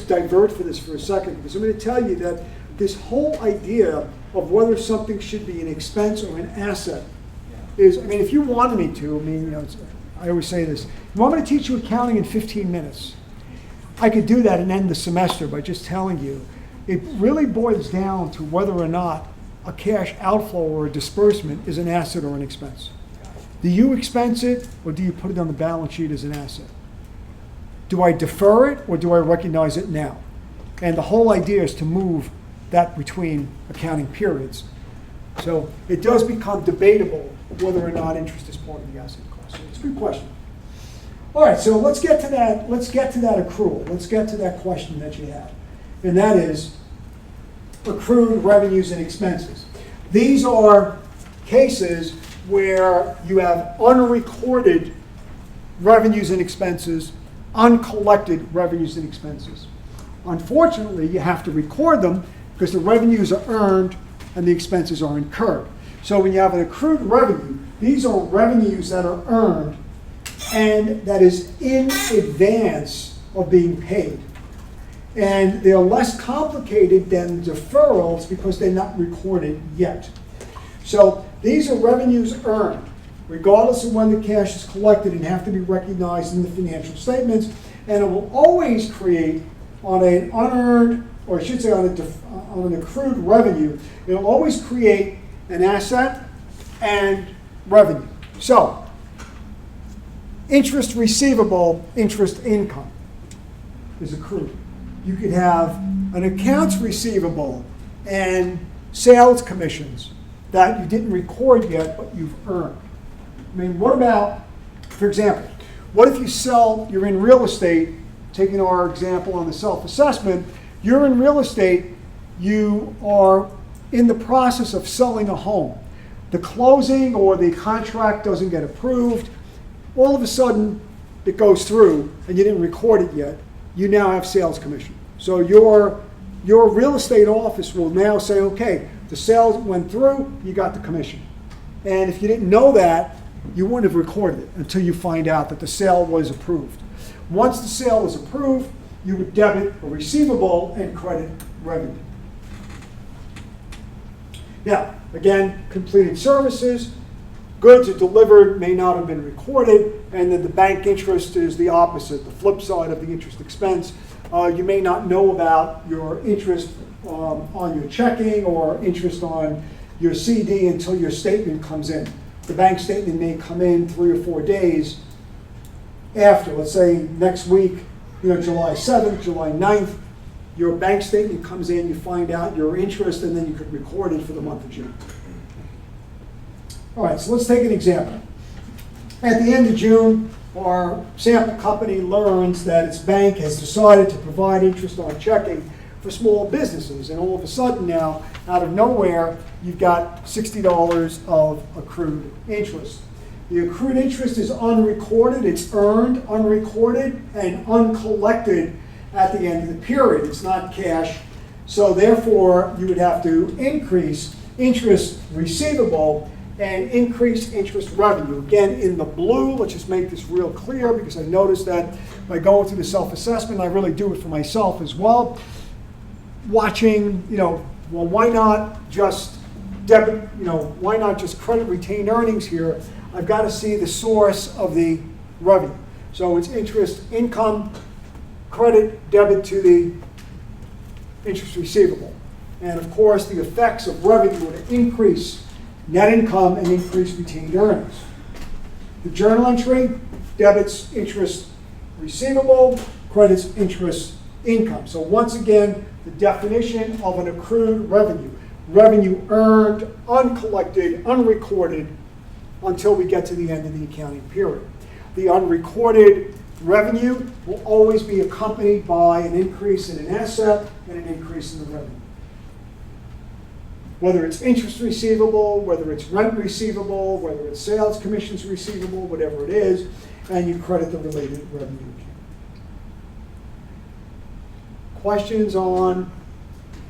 divert for this for a second, because I'm going to tell you that this whole idea of whether something should be an expense or an asset is, I mean, if you wanted me to, I always say this, you want me to teach you accounting in 15 minutes, I could do that and end the semester by just telling you. It really boils down to whether or not a cash outflow or a disbursement is an asset or an expense. Do you expense it, or do you put it on the balance sheet as an asset? Do I defer it, or do I recognize it now? And the whole idea is to move that between accounting periods. So it does become debatable whether or not interest is part of the asset cost. So it's a good question. All right, so let's get to that. Let's get to that accrual. Let's get to that question that you had, and that is accrued revenues and expenses. These are cases where you have unrecorded revenues and expenses, uncollected revenues and expenses. Unfortunately, you have to record them because the revenues are earned and the expenses are incurred. So when you have an accrued revenue, these are revenues that are earned and that is in advance of being paid. And they're less complicated than deferrals because they're not recorded yet. So these are revenues earned, regardless of when the cash is collected, and have to be recognized in the financial statements. And it will always create on an unearned, or I should say on an accrued revenue, it'll always create an asset and revenue. So, interest receivable, interest income is accrued. You could have an accounts receivable and sales commissions that you didn't record yet, but you've earned. I mean, what about, for example, What if you sell, you're in real estate, taking our example on the self-assessment, you're in real estate, you are in the process of selling a home. The closing or the contract doesn't get approved. All of a sudden, it goes through and you didn't record it yet. You now have sales commission. So your real estate office will now say, okay, the sales went through, you got the commission. And if you didn't know that, you wouldn't have recorded it until you find out that the sale was approved. Once the sale was approved, you would debit a receivable and credit revenue. Now, again, completed services, goods are delivered, may not have been recorded, and then the bank interest is the opposite, the flip side of the interest expense. You may not know about your interest on your checking or interest on your CD until your statement comes in. The bank statement may come in 3 or 4 days after, let's say next week, July 7th, July 9th, your bank statement comes in, you find out your interest, and then you could record it for the month of June. All right, so let's take an example. At the end of June, our sample company learns that its bank has decided to provide interest on checking for small businesses, and all of a sudden now, out of nowhere, you've got $60 of accrued interest. The accrued interest is unrecorded, it's earned, unrecorded, and uncollected at the end of the period. It's not cash, so therefore you would have to increase interest receivable and increase interest revenue. Again, in the blue, let's just make this real clear because I noticed that by going through the self-assessment, I really do it for myself as well. Watching, well, why not just debit, why not just credit retained earnings here? I've got to see the source of the revenue. So it's interest income, credit, debit to the interest receivable. And of course, the effects of revenue would increase net income and increase retained earnings. The journal entry debits interest receivable, credits interest income. So once again, the definition of an accrued revenue. Revenue earned, uncollected, unrecorded, until we get to the end of the accounting period. The unrecorded revenue will always be accompanied by an increase in an asset and an increase in the revenue. Whether it's interest receivable, whether it's rent receivable, whether it's sales commissions receivable, whatever it is, and you credit the related revenue account. Questions on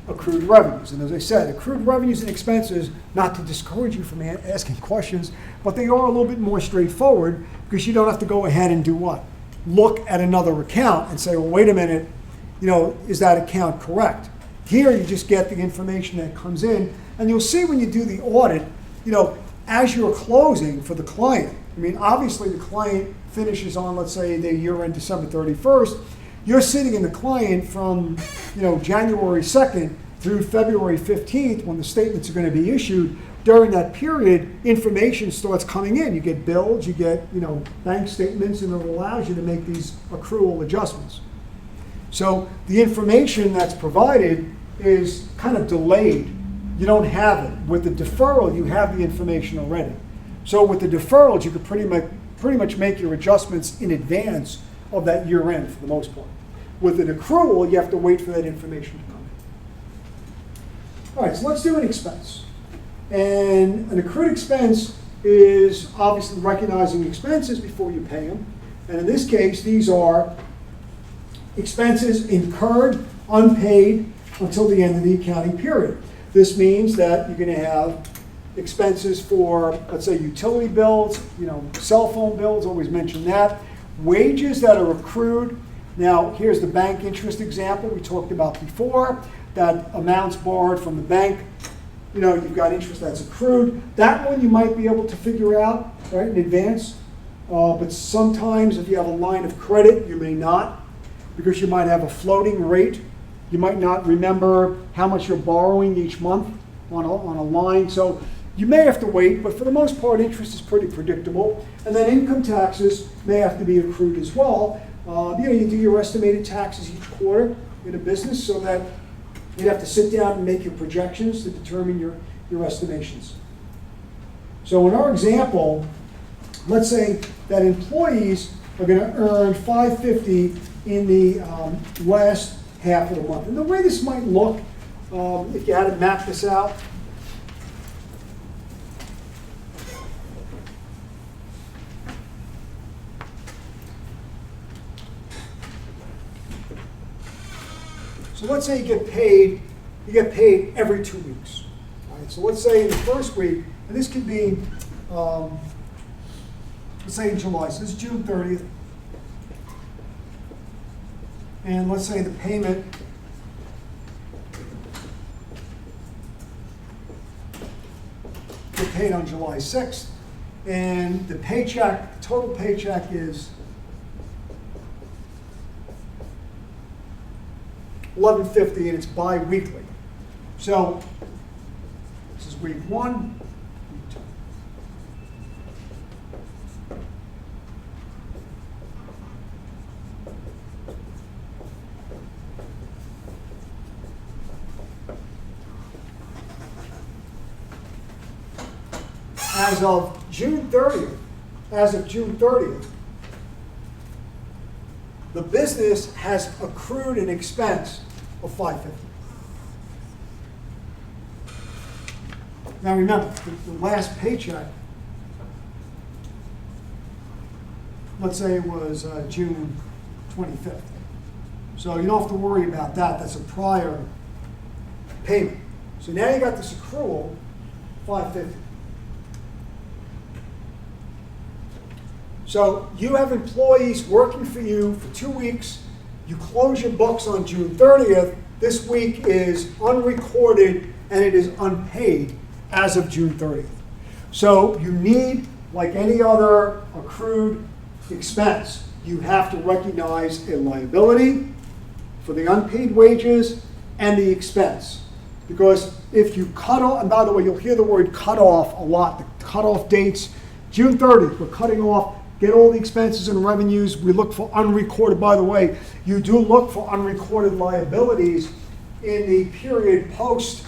accrued revenues? And as I said, accrued revenues and expenses, not to discourage you from asking questions, but they are a little bit more straightforward because you don't have to go ahead and do what? Look at another account and say, well, wait a minute, is that account correct? Here you just get the information that comes in, and you'll see when you do the audit, as you're closing for the client, obviously the client finishes on, let's say, the year end December 31st, you're sitting in the client from, January 2nd through February 15th when the statements are going to be issued. During that period, information starts coming in. You get bills, you get, bank statements, and it allows you to make these accrual adjustments. So the information that's provided is kind of delayed. You don't have it. With the deferral, you have the information already. So with the deferrals, you could pretty much make your adjustments in advance of that year end for the most part. With an accrual, you have to wait for that information to come in. All right, so let's do an expense. And an accrued expense is obviously recognizing expenses before you pay them. And in this case, these are expenses incurred, unpaid, until the end of the accounting period. This means that you're going to have expenses for, let's say, utility bills, cell phone bills, always mention that. Wages that are accrued. Now, here's the bank interest example we talked about before. That amounts borrowed from the bank. You've got interest that's accrued. That one you might be able to figure out right in advance. But sometimes if you have a line of credit, you may not, because you might have a floating rate. You might not remember how much you're borrowing each month on a line. So you may have to wait, but for the most part, interest is pretty predictable. And then income taxes may have to be accrued as well. You do your estimated taxes each quarter in a business, so that you'd have to sit down and make your projections to determine your estimations. So in our example, let's say that employees are gonna earn $550 in the last half of the month. And the way this might look, if you had to map this out, so let's say you get paid every 2 weeks. All right, so let's say in the first week, and this could be, let's say in July, so this is June 30th. And let's say the payment get paid on July 6th, and the paycheck, total paycheck is $11.50, and it's bi-weekly. So this is week 1, week 2. As of June 30th, the business has accrued an expense of $550. Now remember, the last paycheck, let's say it was June 25th. So you don't have to worry about that. That's a prior payment. So now you got this accrual, $550. So you have employees working for you for 2 weeks. You close your books on June 30th. This week is unrecorded and it is unpaid as of June 30th. So you need, like any other accrued expense, you have to recognize a liability for the unpaid wages and the expense. Because if you cut off, and by the way, you'll hear the word cut off a lot, the cutoff dates, June 30th, we're cutting off, get all the expenses and revenues. We look for unrecorded, by the way, you do look for unrecorded liabilities in the period post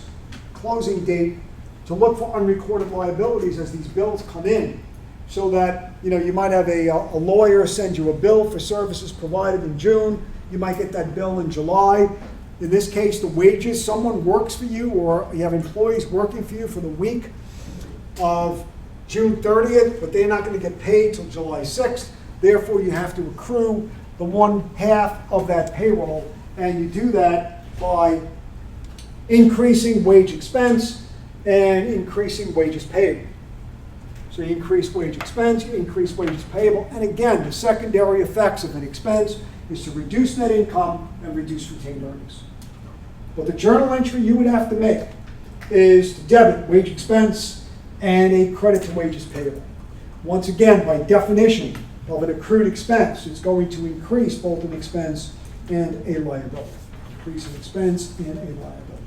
closing date to look for unrecorded liabilities as these bills come in. So that, you might have a lawyer send you a bill for services provided in June. You might get that bill in July. In this case, the wages, someone works for you or you have employees working for you for the week of June 30th, but they're not going to get paid till July 6th. Therefore, you have to accrue the 1/2 of that payroll, and you do that by increasing wage expense and increasing wages payable. So you increase wage expense, you increase wages payable, and again, the secondary effects of an expense is to reduce net income and reduce retained earnings. But the journal entry you would have to make is to debit wage expense and a credit to wages payable. Once again, by definition of an accrued expense, it's going to increase both an expense and a liability. Increase an expense and a liability.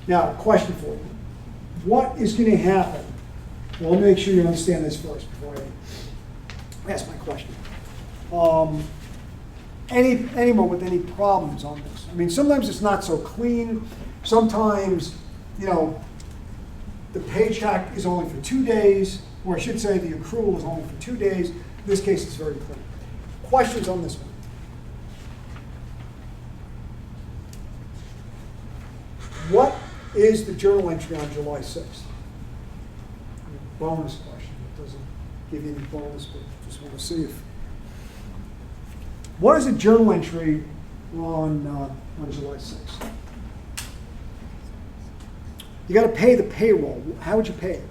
Now, question for you. What is going to happen? Well, let me make sure you understand this first before I ask my question. Anyone with any problems on this? I mean, sometimes it's not so clean. Sometimes, the paycheck is only for 2 days, or I should say the accrual is only for 2 days. In this case, it's very clean. Questions on this one? What is the journal entry on July 6th? Bonus question. It doesn't give you any bonus, but just want to see if. What is a journal entry on July 6th? You got to pay the payroll. How would you pay it?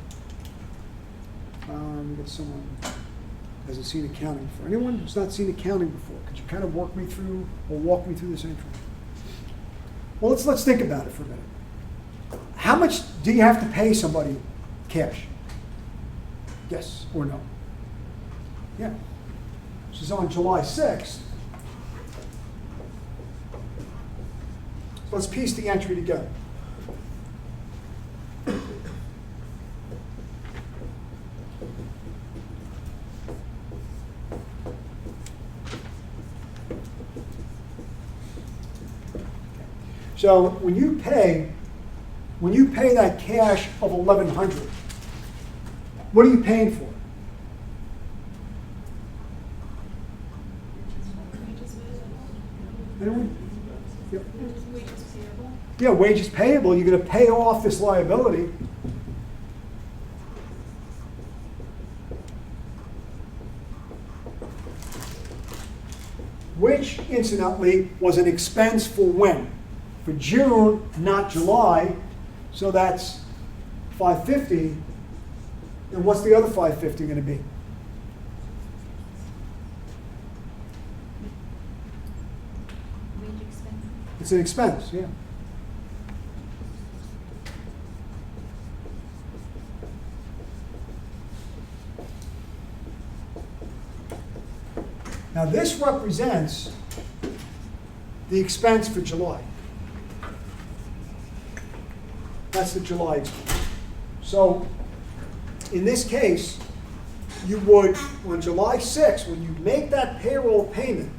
Get someone who hasn't seen accounting before. Anyone who's not seen accounting before, could you kind of walk me through this entry? Well, let's think about it for a minute. How much do you have to pay somebody cash? Yes or no? Yeah. This is on July 6th. Let's piece the entry together. So when when you pay that cash of $1,100, what are you paying for? Anyone? Yep. Wages payable. Yeah, wages payable, you're gonna pay off this liability. Which incidentally was an expense for when? For June, not July, so that's $550. And what's the other $550 gonna be? Wage expenses. It's an expense, yeah. Now this represents the expense for July. That's the July expense. So in this case, you would, on July 6th, when you make that payroll payment,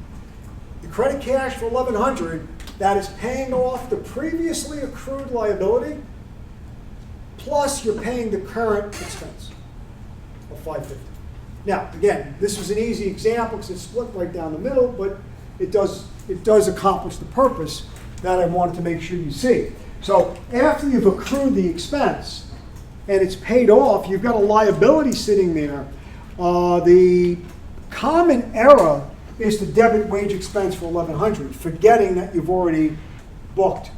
the credit cash for $1,100, that is paying off the previously accrued liability, plus you're paying the current expense of $550. Now, again, this was an easy example because it's split right down the middle, but it does accomplish the purpose that I wanted to make sure you see. So after you've accrued the expense and it's paid off, you've got a liability sitting there. The common error is to debit wage expense for $1,100, forgetting that you've already booked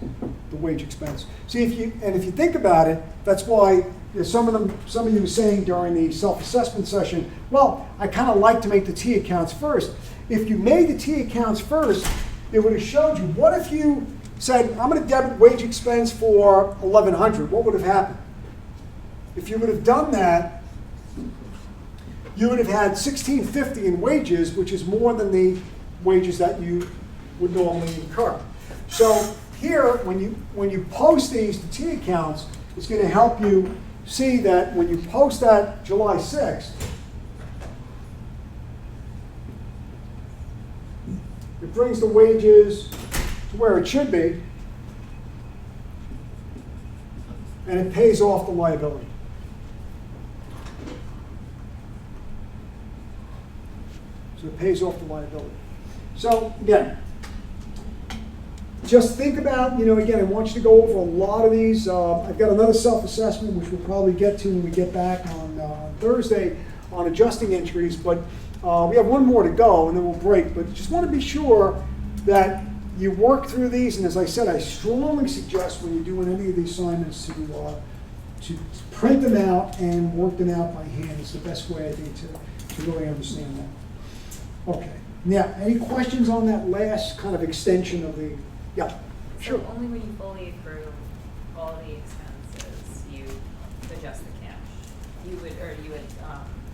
the wage expense. See, if you think about it, that's why some of you were saying during the self-assessment session, well, I kind of like to make the T accounts first. If you made the T accounts first, it would have showed you, what if you said, I'm going to debit wage expense for $1,100, what would have happened? If you would have done that, you would have had $1,650 in wages, which is more than the wages that you would normally incur. So here, when you post these to T accounts, it's going to help you see that when you post that July 6th, it brings the wages to where it should be, and it pays off the liability. So it pays off the liability. So again, just think about, again, I want you to go over a lot of these. I've got another self-assessment, which we'll probably get to when we get back on Thursday on adjusting entries, but we have one more to go and then we'll break. But just want to be sure that you work through these, and as I said, I strongly suggest when you're doing any of these assignments to print them out and work them out by hand. It's the best way, I think, to really understand that. Okay. Now, any questions on that last kind of extension of the, yeah, sure. So only when you fully accrue all the expenses, you adjust the cash. You would.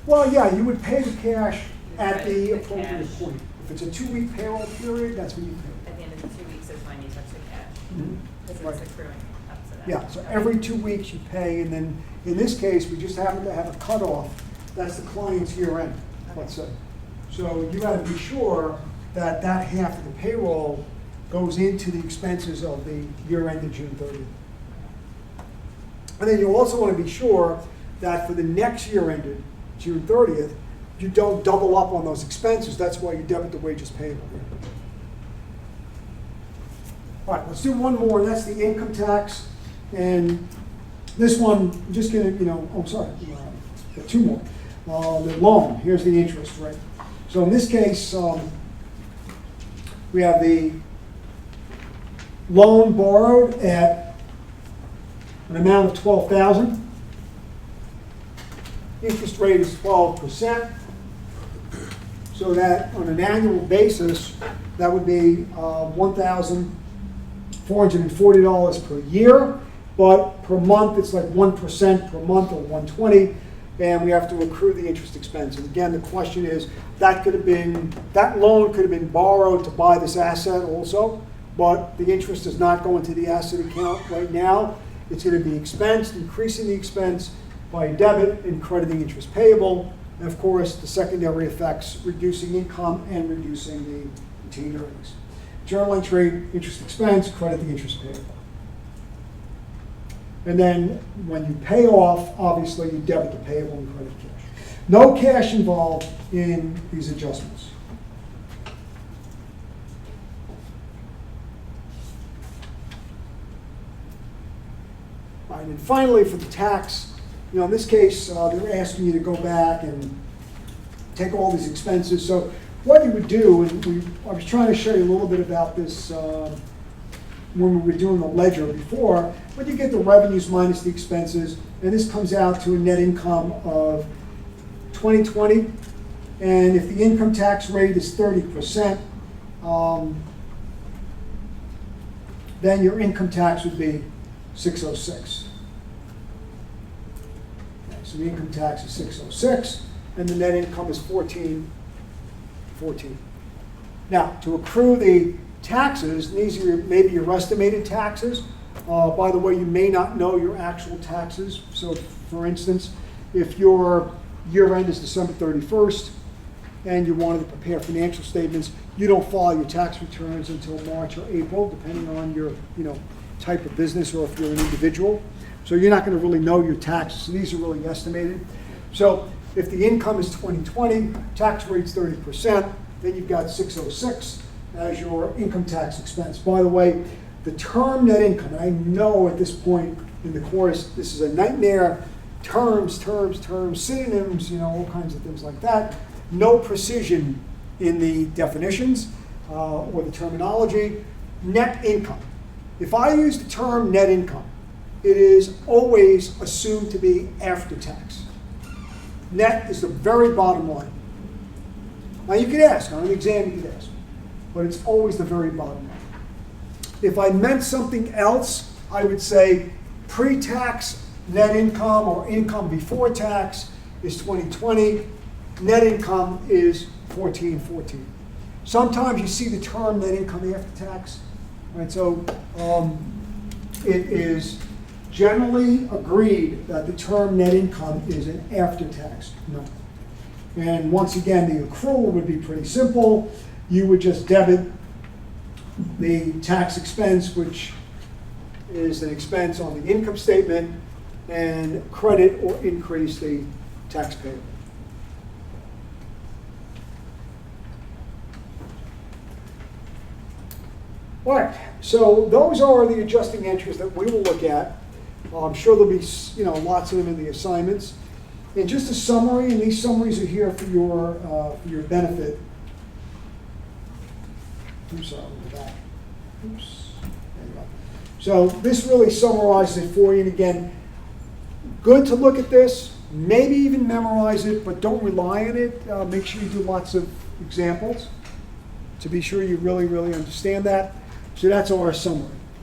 Well, yeah, you would pay the cash You at credit the the appropriate cash. point. If it's a 2-week payroll period, that's when you pay. At the end of the 2 weeks is when you touch the cash, Mhm. because Right. it's accruing up to that. Yeah, so Okay. every 2 weeks you pay, and then in this case, we just happen to have a cutoff. That's the client's year end, let's say. So you gotta be sure that that half of the payroll goes into the expenses of the year ended June 30th. And then you also wanna be sure that for the next year ended June 30th, you don't double up on those expenses. That's why you debit the wages payable. All right, let's do one more, and that's the income tax. And this one, I'm just gonna, two more. The loan, here's the interest rate. So in this case, we have the loan borrowed at an amount of $12,000. Interest rate is 12%. So that on an annual basis, that would be $1,440 per year, but per month it's like 1% per month or 120, and we have to accrue the interest expense. And again, the question is, that loan could have been borrowed to buy this asset also, but the interest does not go into the asset account right now. It's going to be expensed, increasing the expense by debit and crediting interest payable. And of course, the secondary effects, reducing income and reducing the retained earnings. Journal entry, interest expense, credit the interest payable. And then when you pay off, obviously you debit the payable and credit cash. No cash involved in these adjustments. All right, and finally for the tax, in this case, they're asking you to go back and take all these expenses. So what you would do, and I was trying to show you a little bit about this when we were doing the ledger before, but you get the revenues minus the expenses, and this comes out to a net income of 2020. And if the income tax rate is 30%, then your income tax would be 606. Okay, so the income tax is 606, and the net income is 1414. Now, to accrue the taxes, these are maybe your estimated taxes. By the way, you may not know your actual taxes. So, for instance, if your year end is December 31st and you wanted to prepare financial statements, you don't file your tax returns until March or April, depending on your type of business or if you're an individual. So you're not going to really know your taxes. So these are really estimated. So if the income is 2020, tax rate's 30%, then you've got 606 as your income tax expense. By the way, the term net income, and I know at this point in the course, this is a nightmare. Terms, synonyms, all kinds of things like that. No precision in the definitions or the terminology. Net income. If I use the term net income, it is always assumed to be after tax. Net is the very bottom line. Now you could ask, on an exam you could ask, but it's always the very bottom line. If I meant something else, I would say pre-tax net income or income before tax is 2020. Net income is 1414. Sometimes you see the term net income after tax. Right? So it is generally agreed that the term net income is an after-tax number. And once again, the accrual would be pretty simple. You would just debit the tax expense, which is an expense on the income statement, and credit or increase the tax payable. All right, so those are the adjusting entries that we will look at. I'm sure there'll be lots of them in the assignments. And just a summary, and these summaries are here for your benefit. Oops, sorry, with that. Oops. There you go. So this really summarizes it for you. And again, good to look at this. Maybe even memorize it, but don't rely on it. Make sure you do lots of examples to be sure you really, really understand that. So that's our summary.